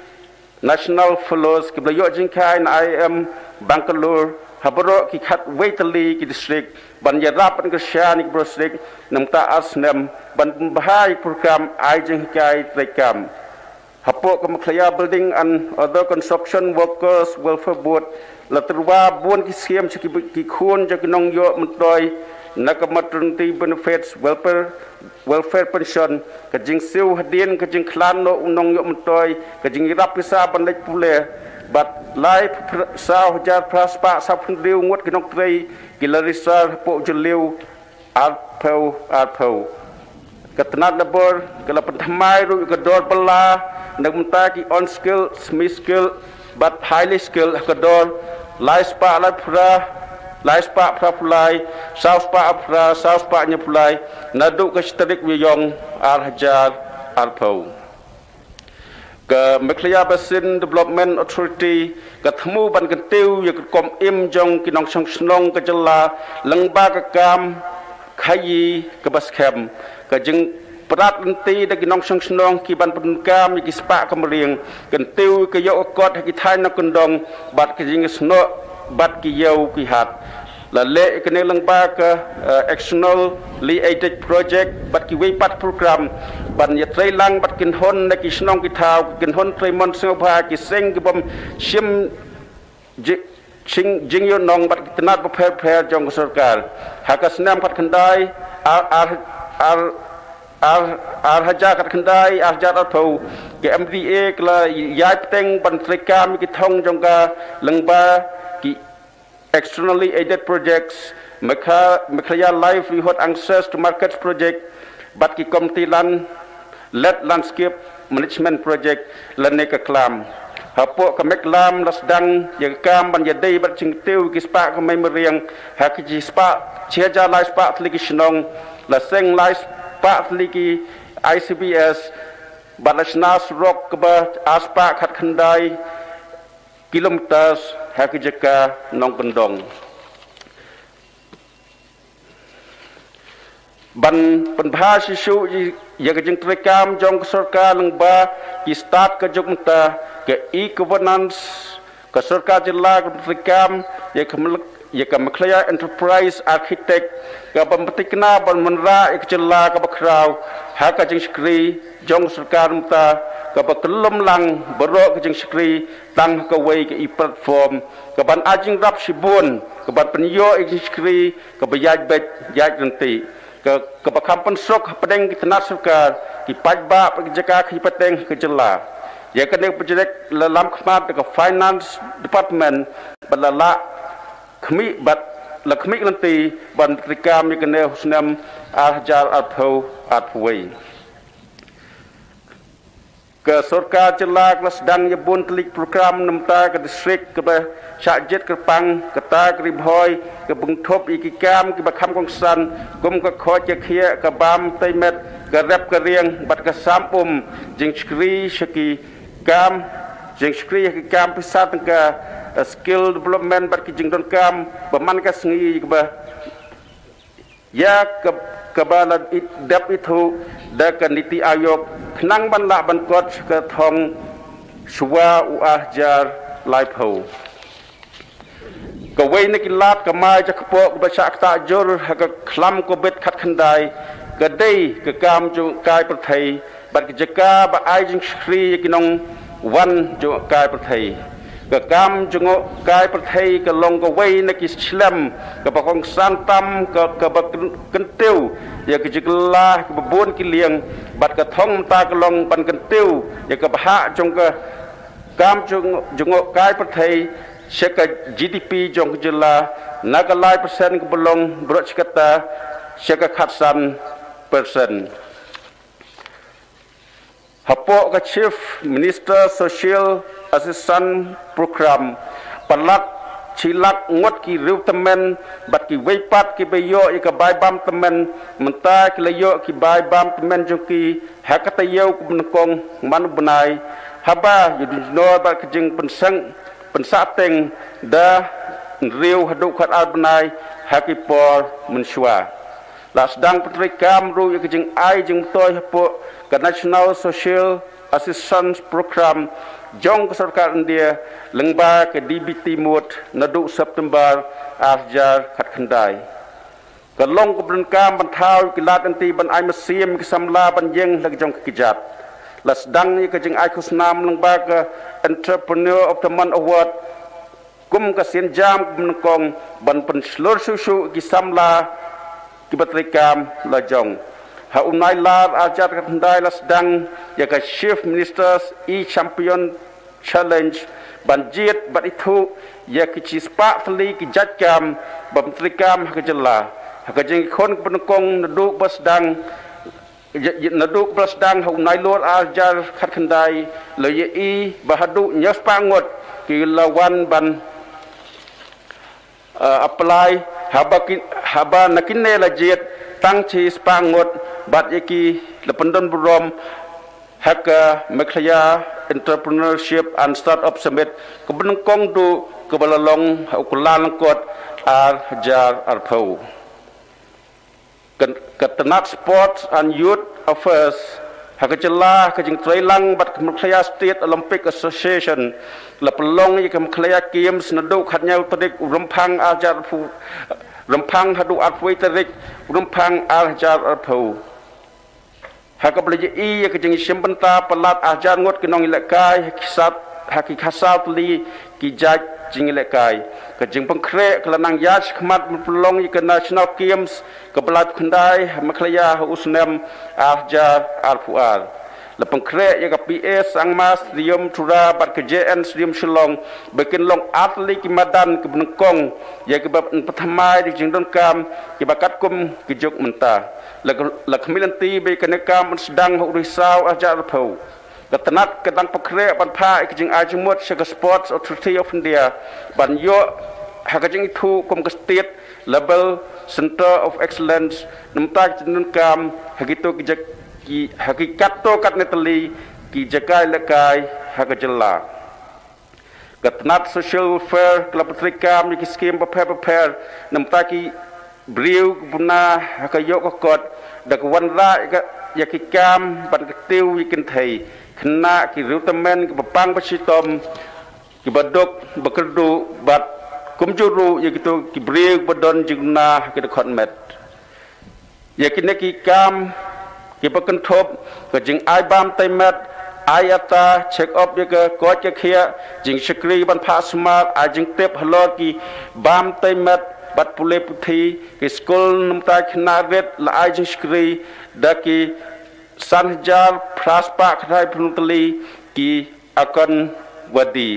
national fellows ki blayo jing kai IIM Bangalore habro ki khat waitali ki district ban ya rapan ke syani ki district namta asnam ban bahai program ai jing kai trekam hapo kemakhlaya building and other construction workers welfare board la terwa buon ki scheme ki khun je kinong yo mtoi nak maternity benefits welfare pension ke jing siu hadien ke jing klan no unong yo mtoi ke jing rap pisa ban lek pule bat live sao jar praspa sap riu ngot kinong trei kilarisa po jeliu arpau ketenat labor kala perthamai ru kedor pela nak menta ki on skill semi skill but highly skill kedor laispa pra pulai sauspa nya pulai nadu ke strik wiyong hajar arpau ke Meklaya Basin Development Authority ke themu ban kentiu ya kom im jong kinong song snong ke jela lengba ke kam khayi ke baskem ke jeng prat nanti de kinong song snong ki ban pun kam ki spa kamring kentiu ke yo kot ki thai nak kendong bat ke jing sno bat ki yau ki hat la le ke ne lengba ke externally aided project bat ki wei pat program ban ya trei lang bat kin hon na ki snong ki thau kin hon trei mon sing pha ki sing ki bom shim jing yo nong bat ki tenat prepare jong sarkar hakas nam pat khandai ar haja kat khandai hajar athau ke MDA kla yai teng ban trekam ki thong jong ka lengba ki externally aided projects Meklaya livelihood access to markets project bat ki komti let landscape management project lane ka klam hapo ka meklam lasdang ya kam ban ya dei bat chingtiu ki spa ka mai meriang ha ki spa cheja lai spa tli ki snong la seng lai spa tli ki ICBS balasnas rock ba aspa khat khandai kilometers ha ki jaka nong kendong ban penbha sisu ya ke jing trekam jong sarkar lengba ki start ke jogmta ke e-governance ke sarkar jilla ke trekam ya ya ka makhlaya enterprise architect ka pampetikna ban menra ikjela ka bakrau ha ka jing skri jong sarkar mta ka baklum lang baro ka jing skri tang ka wei ka i platform ka ban ajing rap sibun ka ban penyo ik skri ka bayaj bet yaj nanti ka bakam pensok pedeng tanat sarkar ki pajba pajaka ki pateng kejela ya kena projek dalam khmat ke finance department balala khmi bat lakhmi nanti ban trika mi kena husnam ahjar atho atwei ke sarkar jela kelas sedang yebun telik program namta ke distrik ke sakjet ke pang kata ke ribhoi ke bengthop ikikam ke bakham kongsan gum ke kho je khia ke bam taimet ke rap ke rieng bat ke sampum jing skri shaki kam jeng skri ke kam pisat ke skill development bat ke jeng don kam baman ke sengi ke ba ya ke bala dap itu da ke niti ayok knang ban la ban kot ke thong suwa u ahjar life ho ke wei ne ki lat ke mai ja khpo ke ba sak ta jor ke khlam ko bet khat khandai ke dei ke kam ju kai prathai bat ke jaka ba ai jing skri ki nong wan ju kai prathai ke kam ju ngo kai prathai ke long ko wei ne ki slam ke ba kong san tam ke ba kentiu ya ke jikla ke bun ki lieng bat ke thong ta ke long ban kentiu ya ke ba ha jong ke kam ju ngo kai prathai se ke GDP jong jela nagalai persen ke belong brot kata se ke khatsan persen Hapok ke Chief Minister Social Assistance Program Palak Chilak ngot ki riu temen bat ki weipat ki bayo i ka bai bam temen menta ki layo ki bai bam temen jongki hakata yau ku benekong man benai haba yudu no bat ki jing pensang pensateng da riu haduk khat al benai haki por mensua la sedang petrikam ru ki jing ai jing toy hapok ke National Social Assistance Program jong ke sarkar India lengba ke DBT mut naduk September ahjar khat khandai ke long ke berengkam banthau ke lat anti ban ai mesim ke samla ban yeng lag jong ke kijat la sedang ni ke jing ai khusnam lengba ke Entrepreneur of the Month Award kum ke sien jam menekong ban penslur susu ki samla ki batrikam la jong ha unai lar ajar khandai la sedang ya ka Chief Ministers champion challenge banjit bat itu ya ki cispa fli ki jatjam bamtrikam ha jela ha ka jing khon penekong naduk basdang naduk basdang ha unai lor ajar khandai le ye bahadu nyas pangot ki lawan ban apply haba nakine lajit tang chi spangot bat yaki lependon burom haka meklaya entrepreneurship and startup summit kebenengkong du kebalalong ukulan kot arjar arpau ketenat sports and youth affairs haka celah kejing trailang bat meklaya state olympic association lepelong yaki meklaya games naduk hatnya terik rempang arjar pu rempang hadu arpui terik rempang arjar arpau haka belajar ya kejeng simbenta pelat ajar ngot kenong ilekai kisat haki khasal tuli kijaj jing ilekai kejeng pengkrek kelanang yaj khmat pelong ke national games ke belat khandai maklaya usnem ajar arfuar le pengkrek ya ke PS angmas stadium tura bat ke JN stadium Shillong bikin long atli ki madan ke benengkong ya ke bab pertama di jing kam ke bakat kum ke jok mentah lakmilanti be kenekam sedang risau ajar pau ketenat ketang pekre ban pha ikjing ajmut sega sports authority of India ban yo hakajing itu kum ke state level center of excellence nemta jenengkam hagitu ki hakikat to kat netali ki jakai lekai hakajela ketenat social welfare klapatrikam ki skim prepare nemta ki beliau guna hakayok kot dak wanra ya kikam ban ketiu ikin thai khna ki rutemen ki bapang pasitom ki badok bekerdu bat kum juru ya gitu kibri badon jigna kita khotmet ya kini kam kita kenthop ke jing ai bam taimet ai ata check up ya ke ko che khia jing shikri ban pha smart ai jing tep halot ki bam taimet bat pule puthi ke school numta khna ret la ai jing shikri daki sanjar praspa khatai phunutli ki akan wadi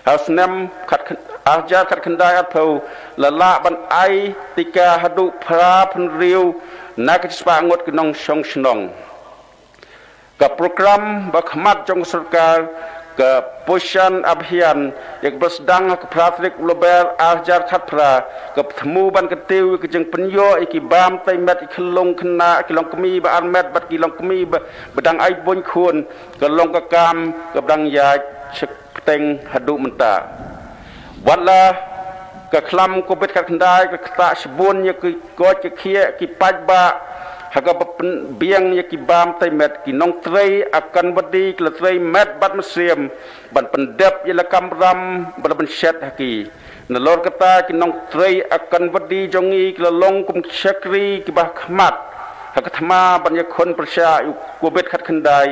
hasnam khat ajar khat khandai athau la la ban ai tika hadu phra phun riu nak spa ngot knong song snong ka program bakhmat jong sarkar ka poshan abhiyan yak bersedang ke praktik global ajar khat phra ka thmu ban ka tew ke jeng penyo iki bam taimet ikhlong khna kilong kemi ba armet bat kilong kemi bedang ai bon khun ka long ka kam ka bedang ya chek teng hadu menta wala ka khlam ko bet khat khandai ka ta sebun ya ki ko che khia ki pajba haga biang ya ki bam taimet ki nong trei akan wadi kla trei met bat muslim ban pendep ya la kamram ban shet haki nalor kata ki nong trei akan wadi jongi kla long kum chakri ki bah khmat haga thama ban ya khon persya ko bet khat khandai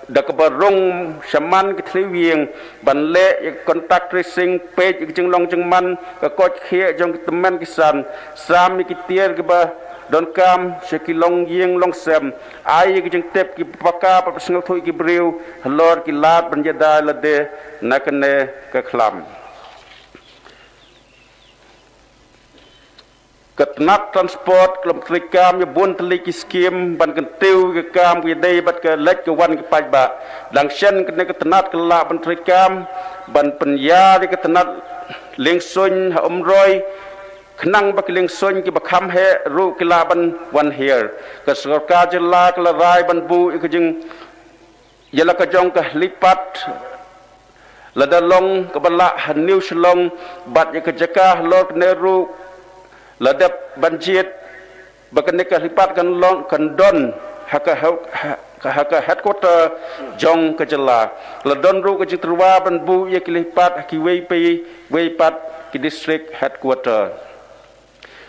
da kebarung saman ke tliwing ban le ya contact tracing page jeng long jeng man ka ko khia jong teman kisan sam ki tier ke ba don kam sekilong yeng long sem ai ki jeng tep ki paka pa sngau thoi ki briu lor ki lat ban jada lade nakne ka khlam ketnak transport kelom trikam ya bon teli ki skim ban kentiu ke kam ki dei bat ke lek ke wan ke pajba langshen kene ketnat kelak ban trikam ban penya di ketnat lengsun ha umroi khnang bak lengsun ki bakham he ru kila ban wan here ke sarkar jilla kala rai ban bu ke jing yala ka jong ka lipat ladalong ke bala haniu shlong bat ya ke jaka lor neru ladap banjit bakanika lipat kan long kan don haka headquarter jong kejela ladon ru ke jitrwa ban bu ye lipat ki wei pat ki district headquarter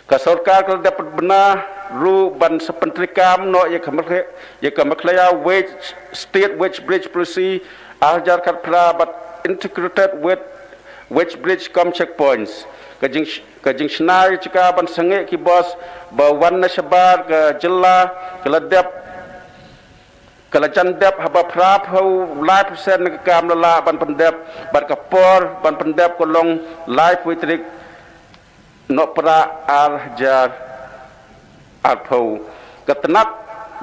ka sarkar kal dapat benar ru ban sepentrikam no ye kamakhlaya wage state wage bridge policy ajar kat pra but integrated with wage bridge com checkpoints kajing senai jika ban sange ki bos bawan nasabar ke jela keladap kelajandap haba prap hau live percent ke kam lala ban pendap ban kapor ban pendap kolong live witrik no pra arjar arpau ketenak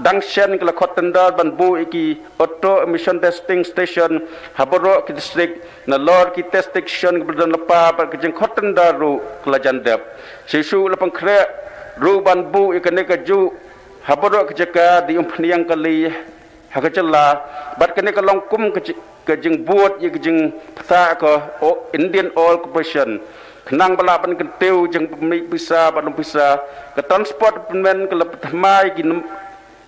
dangshen kala khotendar ban bu iki auto emission testing station haboro ki district na lor ki test station kebedan lepa par kejeng khotendar ru kala jandap sisu lapang kre ru ban bu ikane kaju haboro kejaka di umpniang kali hakacela bat kene kalong kum kejeng buat ye kejeng peta ko Indian Oil Corporation kenang bala ban kentiu jeng pemilik bisa ban bisa ke transport pemen kala pertama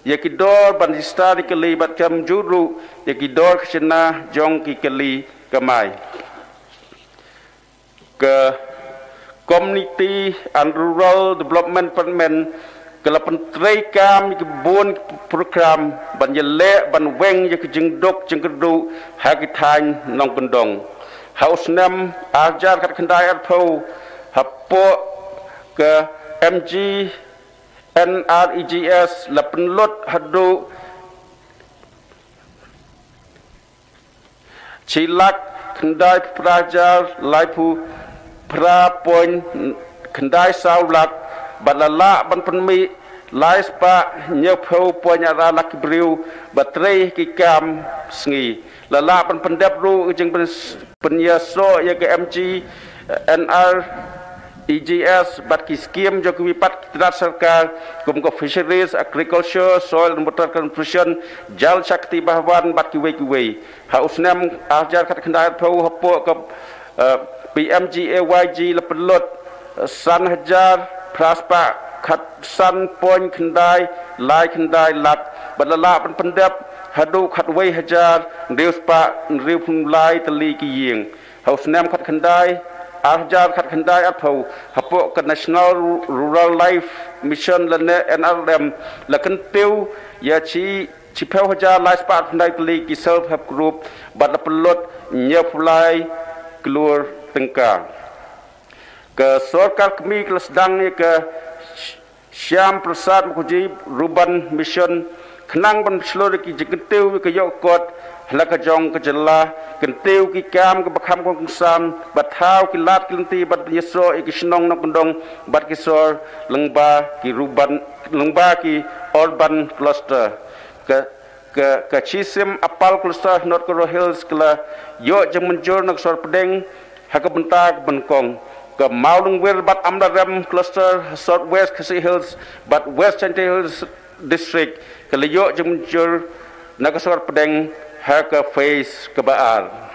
yakidor ban istari kali bat kam juru yakidor kena jong ki kali kamai ke community and rural development department kala pentrei kam ki bon program ban yele ban weng yak jing dok jing kedu hakithan nong kendong house nam ajar kat kendai atho hapo ke MG NREGS lapan lot hadu cilak kendai prajar laipu pra poin kendai saulak balala ban penmi lais pa nyepau poin ara lak briu batrei ki kam sngi lala ban pendap ru jeng penyaso ya ke MG EGS bat ki skim jo ki pat kitrat sarkar kum ko fisheries agriculture soil and water conservation jal shakti bahwan bat ki wei ha usnam ajar khat khandai phau hapo ko PMGAYG lepelot san hajar praspa khat san poin khandai lai khandai lat balala pan pendap hadu khat wei hajar riu pa riu phun lai tali ki ying ha usnam khat khandai Ahjar Khat Khandai Atho Hapo National Rural Life Mission Lane NRM Lakan Tiu Ya Chi Chipel Hajar Life Part Khandai League Self Help Group But the Pelot Nyapulai Keluar Tengkar Ke Sorkar Kemi Kelas Dang ke Syam Prasad Mukujib Ruban Mission Kenang Ban Seluruh Ki Jeketiu ke Yokot Halaka Jong ke Jelah Kentiu ki Kam ke Bakam Kongsan Batau ki Lat Kelinti Bat Penyesro Iki Senong Nak Kendong Bat Kisor Lengba ki Ruban Lengba ki Urban Cluster ke Chisim Apal Cluster North Koro Hills Kela Yok Jeng Menjur Nak Sor Pedeng Haka Bentak Benkong ke Maulung Wir Bat Amdarem Cluster South West Kasi Hills Bat West Chanti Hills District Kela Yok Jeng Menjur Nak Sor Pedeng Haka Face ke Baar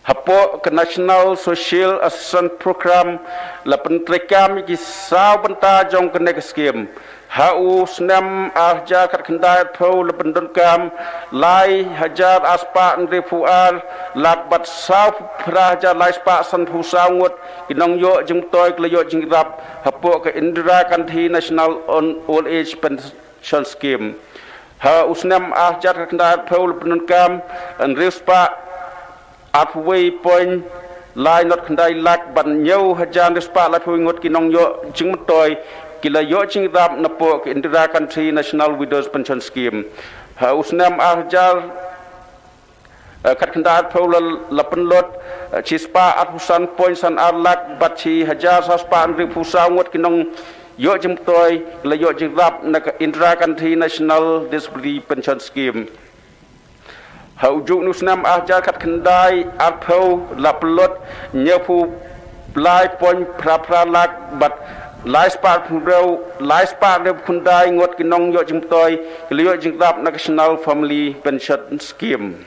Hapo ke National Social Assistance Program la pentrekam ki saw benta jong ke nek skim hau snam ahja kat kendai pro la pendonkam lai hajar aspa ndri fuar lat bat saw praja lai spa san pu sangut kinong yo jing toy kle yo jing rap hapo ke Indira Gandhi National Old Age Pension Scheme ha usnam ahjar kat kendai pro la pendonkam ndri spa Atway point lai not kandai lak ban nyau hajan respa la phui ngot kinong yo jing toy kila yo jing rap na po ke Indira Gandhi National Widows Pension Scheme ha usnam ahjar kat kandai pro la penlot chispa athusan point san arlak bachi hajar saspa andri pusa ngot kinong yo jing toy kila yo jing rap na Indira Gandhi National Disability Pension Scheme hau juk nusnam ahjar kat kendai arpau lapelot nyepu lai pon pra lak bat lai spa reu kundai ngot kinong yo jingtoi kliyo jingrap National Family Pension Scheme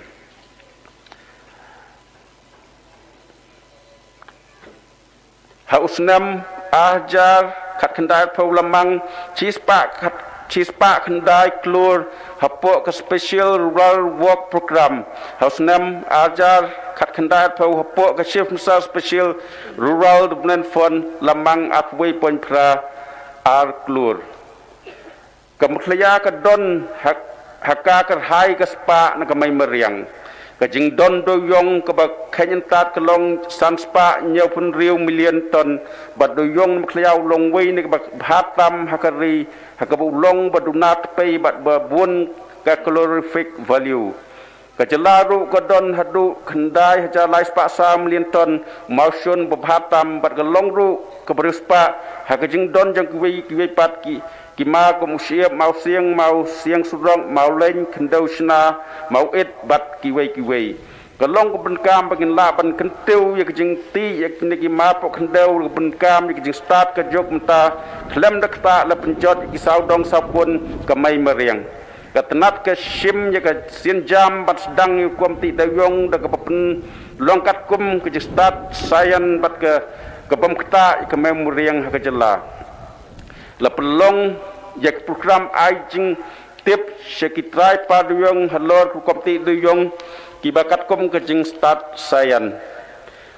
hau snam ahjar kat kendai arpau lamang Chispa kendai keluar hapo ke Special Rural Work Program hausnam ajar kat kendai pau hapo ke Chief Minister Special Rural Development Fund lamang atway point pra ar keluar kemudian ke don haka kerhai ke spa nak mai meriang ke jing don doyong ke bak kenyentat kelong sanspa nyapun riu million ton bad doyong mekliau long wei ni ke bak hatam hakari hakabu long badunat pay bat babun ka calorific value ka jelaru ka don hadu kendai haja lai spa sa million ton mausun babhatam bat galong ru ka berispa hakajing don jang kiwi pat ki ma ko musiap mau siang surong mau leng kendau sna mau it bat kiwi kalong ko benkam bagin la ban kentiu ya kejing ti ya niki ma po kendau ko benkam ya kejing start ka jok menta klem dak ta la penjot ki saw dong sapun ka mai meriang ka tenat ka sim ya ka sien jam bat sedang yu kom ti dayong dak ka pen longkat kum kejing start sayan bat ka bom kta ka mai meriang ha ka jela la pelong yak program ajing tip sekitrai paduyong halor ku kom ti dayong ki bakat kom ke jing start sayan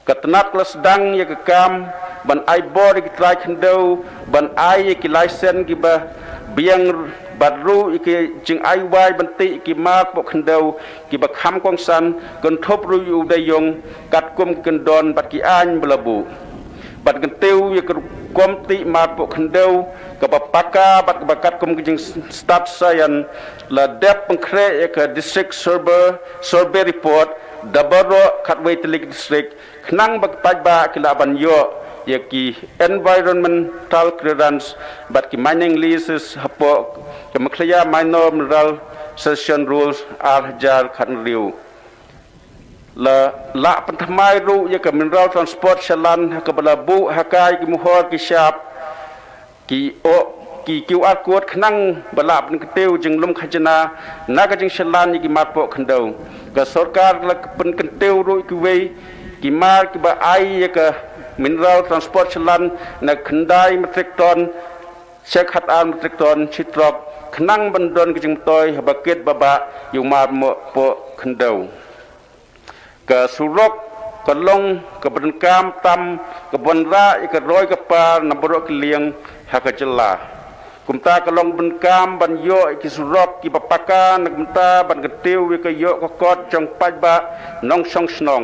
ketenat kelas dang ya kekam ban ai bor ki trai kendau ban ai ki license ki ba biang badru ki jing ai wai banti ki mat pok kendau ki ba kham kong san kon thop ru yu dayong kat kom kendon bat ki an belabu bat kentiu ya kom ti mat pok kendau ke bapaka bat bakat kom ke jing start sayan la dep pengkre ya ke district survey report dabaro khatway telik district khnang bak tajba kilaban yo ya ki environmental clearance bat ki mining leases hapo ke maklaya minor mineral cession rules arjar khan riu la penthamai ru ya ke mineral transport shalan ke balabu hakai ki muhor ki syap ki QR code khnang balap ning keteu jeng lum khajana na ka jeng shalan ki matpo khandau ka sarkar la pen keteu ru ki wei ki mar ki ba ai ka mineral transport shalan na khandai metric ton sek hat an metric ton chitrok khnang bandon ki jeng toy baket baba yu mar mo po khandau ka surok ก็ลงกบนกามตำกบนระก็ร้อยกับปานับรกเลียงหากจลากุมตาก็ลงบนกามบันโยกิสุรกกิปปากานักกุมตาบันกติววิกโยก็กอดจงปัจบะน้องชงสนอง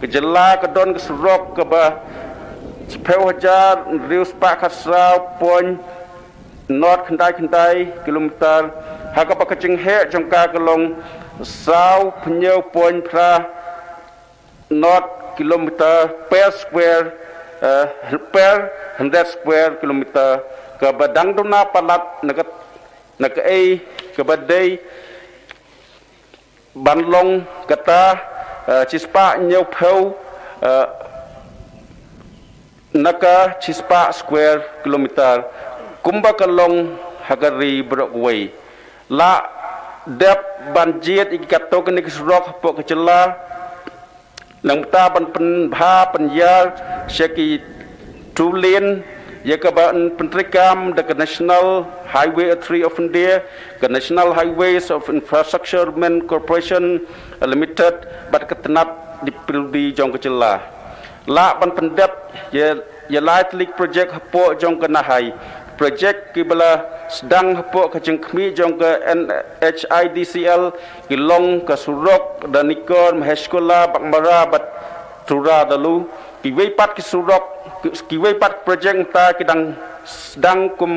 กจลากดอนกิสุรกกบะสเปวจาริวสปาคัสราวปนนอดขันได้กิโลเมตรหากปะกจึงเหจงกากลงสาวพเนียวปนพระนอดกิโลเมตรเปร์สแควร์เปร์100 square kilometer กับบดังตุนาปลัดนักเอกับบเดย์บันลงกตาชิสปะเนียวเพลนักชิสปะ square kilometer กุมบกลงฮักรีบรกเวละเดบบันจีดอีกกัตโตกันนิกสรอกปกจลานังตาบันปัญพาปัญญาเชกีทูเลนยากบันปันตริกรรม the National Highway Authority of India the National Highways of Infrastructure Corporation Limited บัตรกตนับดิปลดีจงกจลาละบันปันเดบยาไลท์ลิกโปรเจกต์ฮัปโปจงกันนาไฮโปรเจกต์กิบลาสดังฮัปโปขจังขมีจงกัน NHIDCL กิลงกสุรกดานิกรมเหชโกลาบักมาราบัตทุราดาลูกิเวปัดกิสุรกกิเวปัดโปรเจกต์ตากิดังดังกุม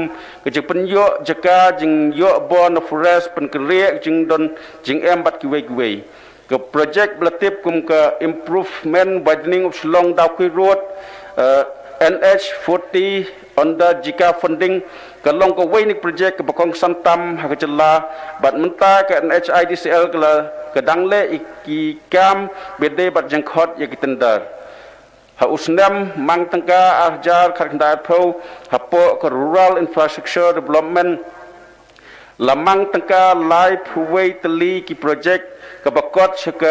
กิจปัญโยจักาจิงโยบอนฟอเรสปันกเรียจิงดอนจิงเอ็มบัดกิเวกับโปรเจกต์บลัติบกุมกับ improvement widening of Shillong Dawki Road NH40 under JICA funding กับลงกับเวนิกโปรเจกต์กับประกองสันตัมหากจลาบัดมันตากับ NHIDCL กับดังเล่อีกกิกามเบเดบัดจังคอดยากิตันดาร์หาอุสเนมมังตังกาอาจารย์ขัดดาร์เพลหาโปกับ rural infrastructure development ละมังตังกาไลฟ์เวทลีกิโปรเจกต์กับประกอบเชก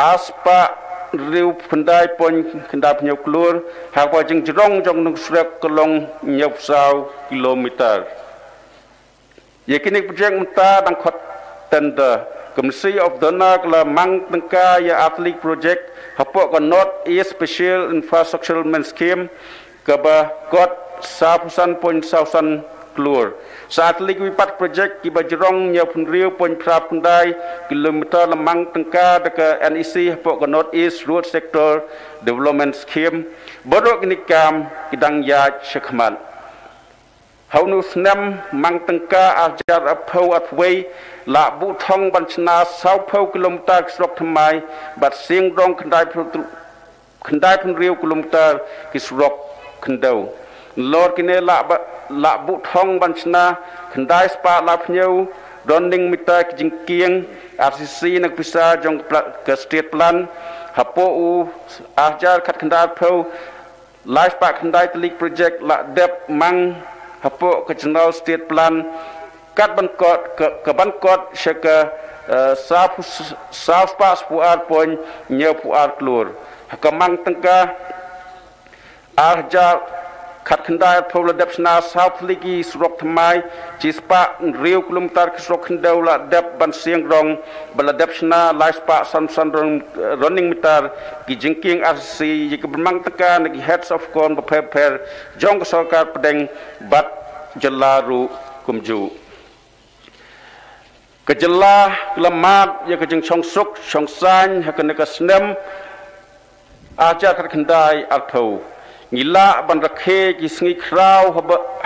อาสปะริวพันได้ปนขันดาพยกลูร์หากว่าจึงจงจงนึกสเรกกลงยบสาวกิโลเมตรยากินิกโปรเจกต์มันตาดังขัดเต็นเดอร์กรมซีออฟดอนากับมังตังกายาอัตลิกโปรเจกต์หาพวกกับ North East Special Infrastructure Scheme กับประกอบ3,000.000กลัวสาธลิกวิปัตโปรเจกต์กิบจรองเยาพันเรียวปนพราพันได้กิโลเมตรละมังตังกาตะก NEC พวก North East Road Sector Development Scheme บริกนิกรรมกิดังยาเชขมันเฮานุสนำมังตังกาอาจารย์อภวอัตเวละบุทองบัญชนาสาวเพลกิโลเมตรสรกทำไมบัดเสียงร้องขันได้พันเรียวกิโลเมตรกิสรกขันเดาลอดกินเนละบุทองบัญชนาขันได้สปาลาพเนียวดอนนิงมิตาจิงเกียงRCC นักพิษาจงกสเตียพลันฮัปโปอูอาจารย์ขัดขันได้เพลไลฟ์ปาขันได้ตลิกโปรเจกต์ละเดบมังฮัปโปกจันดาวสเตียพลันกัดบันกอดกับบันกอดเชกซาฟปาสผู้อาร์ปนเนียวผู้อาร์กลูร์ฮักมังตังกาอาจารย์ขัดขันได้พลเดบสนาสาวพลิกีสรกทำไมจีสปะเรียวกลุ่มตาร์สรกขันเดวละเดบบันเสียงรองบลเดบสนาไลสปะสันรองrunning มิตาร์กิจิงกิงอาร์ซียิกบมังตะการกิ heads of corn ประเภทจงกสการประเด็นบัดจลารูกุมจูกจลาละมาดยกจึงชงสุกชงซานหากนกสเนมอาจารย์ขัดขันได้อัลโตงิลาบันรักเฮกิสงิคราว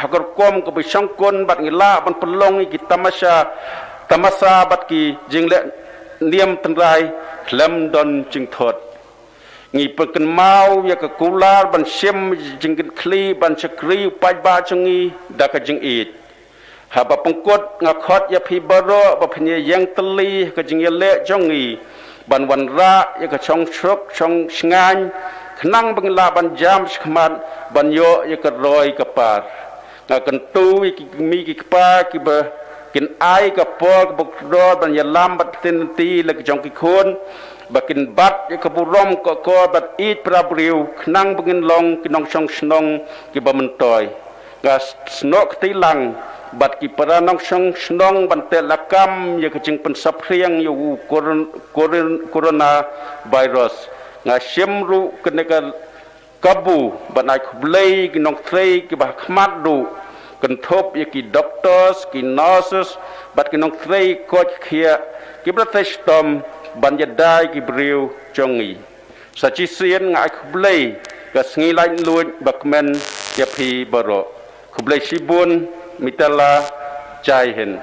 ฮักรกอมกับช่างกลบัดงิลาบันปลงกิตมาซาบัดกิจิงเละเนียมตันไรเคลมดอนจิงทอดงิปกันเมาอยากกูลาบันเชมจิงกันคลีบันชกรีไปบาจงีดักจิงอีดหาบปังกดงาคอดยาพิบารอบัพเนียยังตลีก็จิงเละจงีบันวันระอยากช่องชกช่องงานขนังบังลาบันยามสขมันบันโยยกรอยกับปาร์งากันตูมีกิปากิบกินไอกับปอกบกรอบันยาลามบัดเตนตีเล็กจงกิคนบักินบัดยกบุรมก็บัดอีดปราบริวขนังบักินลงกินองชงสนองกิบมันตอยงาสนกตีลังบัดกิปรานองชงสนองบันเตละกรรมยกจึงเป็นสับเรียงอยู่โคโรนาไวรัส ngà xiêm ru cái này cái kabu bạn ai khub lây cái nông thầy cái bà khmat ru cần thop cái doctors cái nurses bạn cái nông thầy coach kia cái bác thầy stom bạn giờ đai cái brio trong nghỉ sa chi xiên ngài khub lây cái nghi lại luôn bạc men cái phi bờ rọ khub lây si buôn mitala chai hen.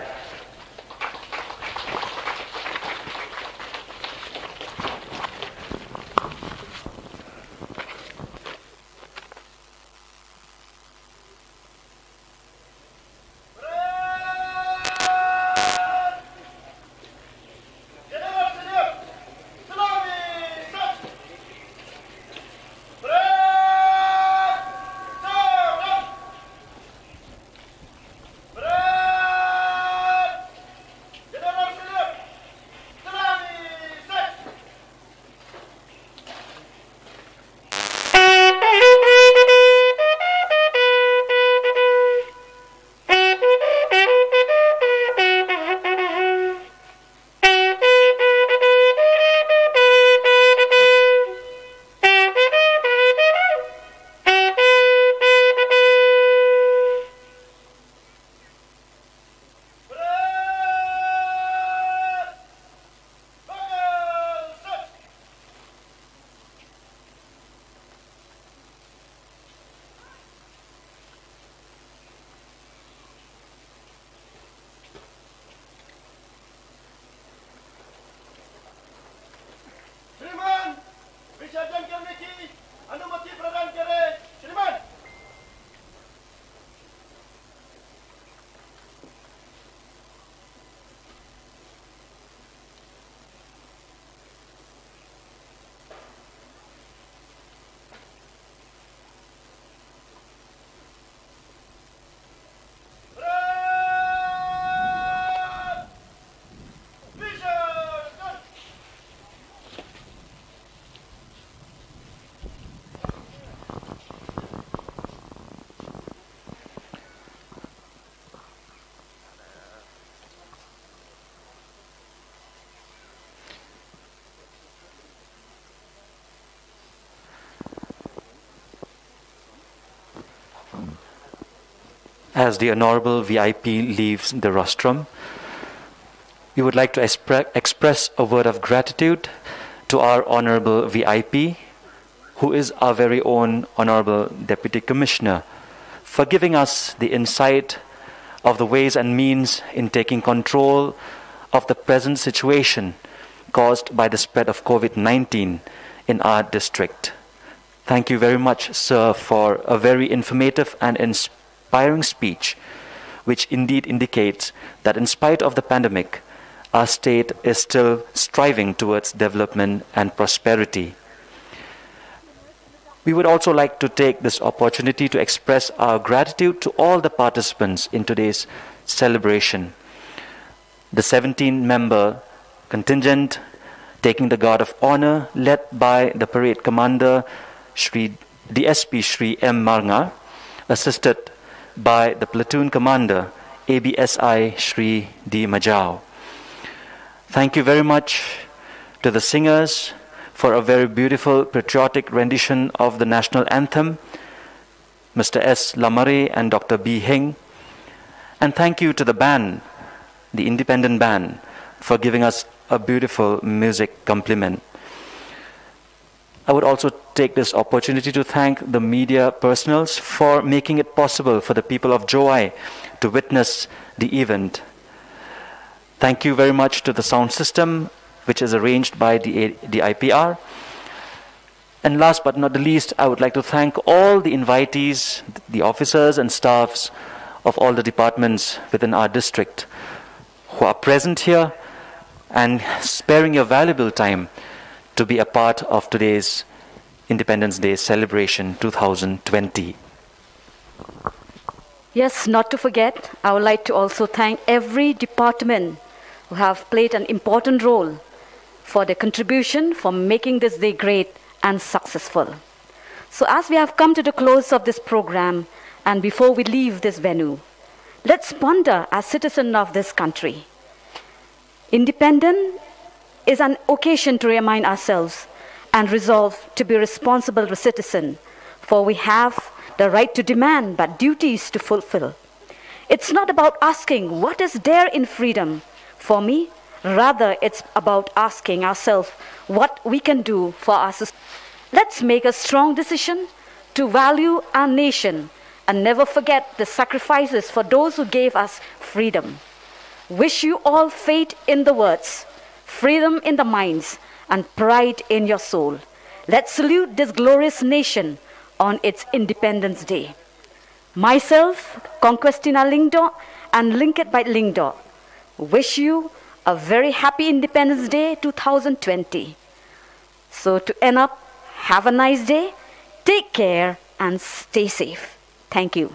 As the Honorable VIP leaves the rostrum, we would like to express a word of gratitude to our Honorable VIP, who is our very own Honorable Deputy Commissioner, for giving us the insight of the ways and means in taking control of the present situation caused by the spread of COVID-19 in our district. Thank you very much, sir, for a very informative and inspiring speech, which indeed indicates that in spite of the pandemic, our state is still striving towards development and prosperity. We would also like to take this opportunity to express our gratitude to all the participants in today's celebration. The 17-member contingent taking the guard of honor led by the parade commander DSP Shri M. Marnga, assisted by the platoon commander ABSI Shri D. Majao. Thank you very much to the singers for a very beautiful patriotic rendition of the national anthem, Mr. S. Lamare and Dr. B. Hing. And thank you to the band, the independent band, for giving us a beautiful music compliment. I would also take this opportunity to thank the media personals for making it possible for the people of Joai to witness the event. Thank you very much to the sound system, which is arranged by the IPR. And last but not the least, I would like to thank all the invitees, the officers and staffs of all the departments within our district who are present here and sparing your valuable time to be a part of today's Independence Day celebration 2020. Yes, not to forget, I would like to also thank every department who have played an important role for their contribution for making this day great and successful. So as we have come to the close of this program, and before we leave this venue, let's ponder as citizens of this country. Independence is an occasion to remind ourselves and resolve to be responsible citizen, for we have the right to demand but duties to fulfill. It's not about asking what is there in freedom for me, rather it's about asking ourselves what we can do for our society. Let's make a strong decision to value our nation and never forget the sacrifices for those who gave us freedom. Wish you all faith in the words, freedom in the minds, and pride in your soul. Let's salute this glorious nation on its Independence Day. Myself, Conquestina Lingdo, and Linked by Lingdo, wish you a very happy Independence Day 2020. So to end up, have a nice day, take care, and stay safe. Thank you.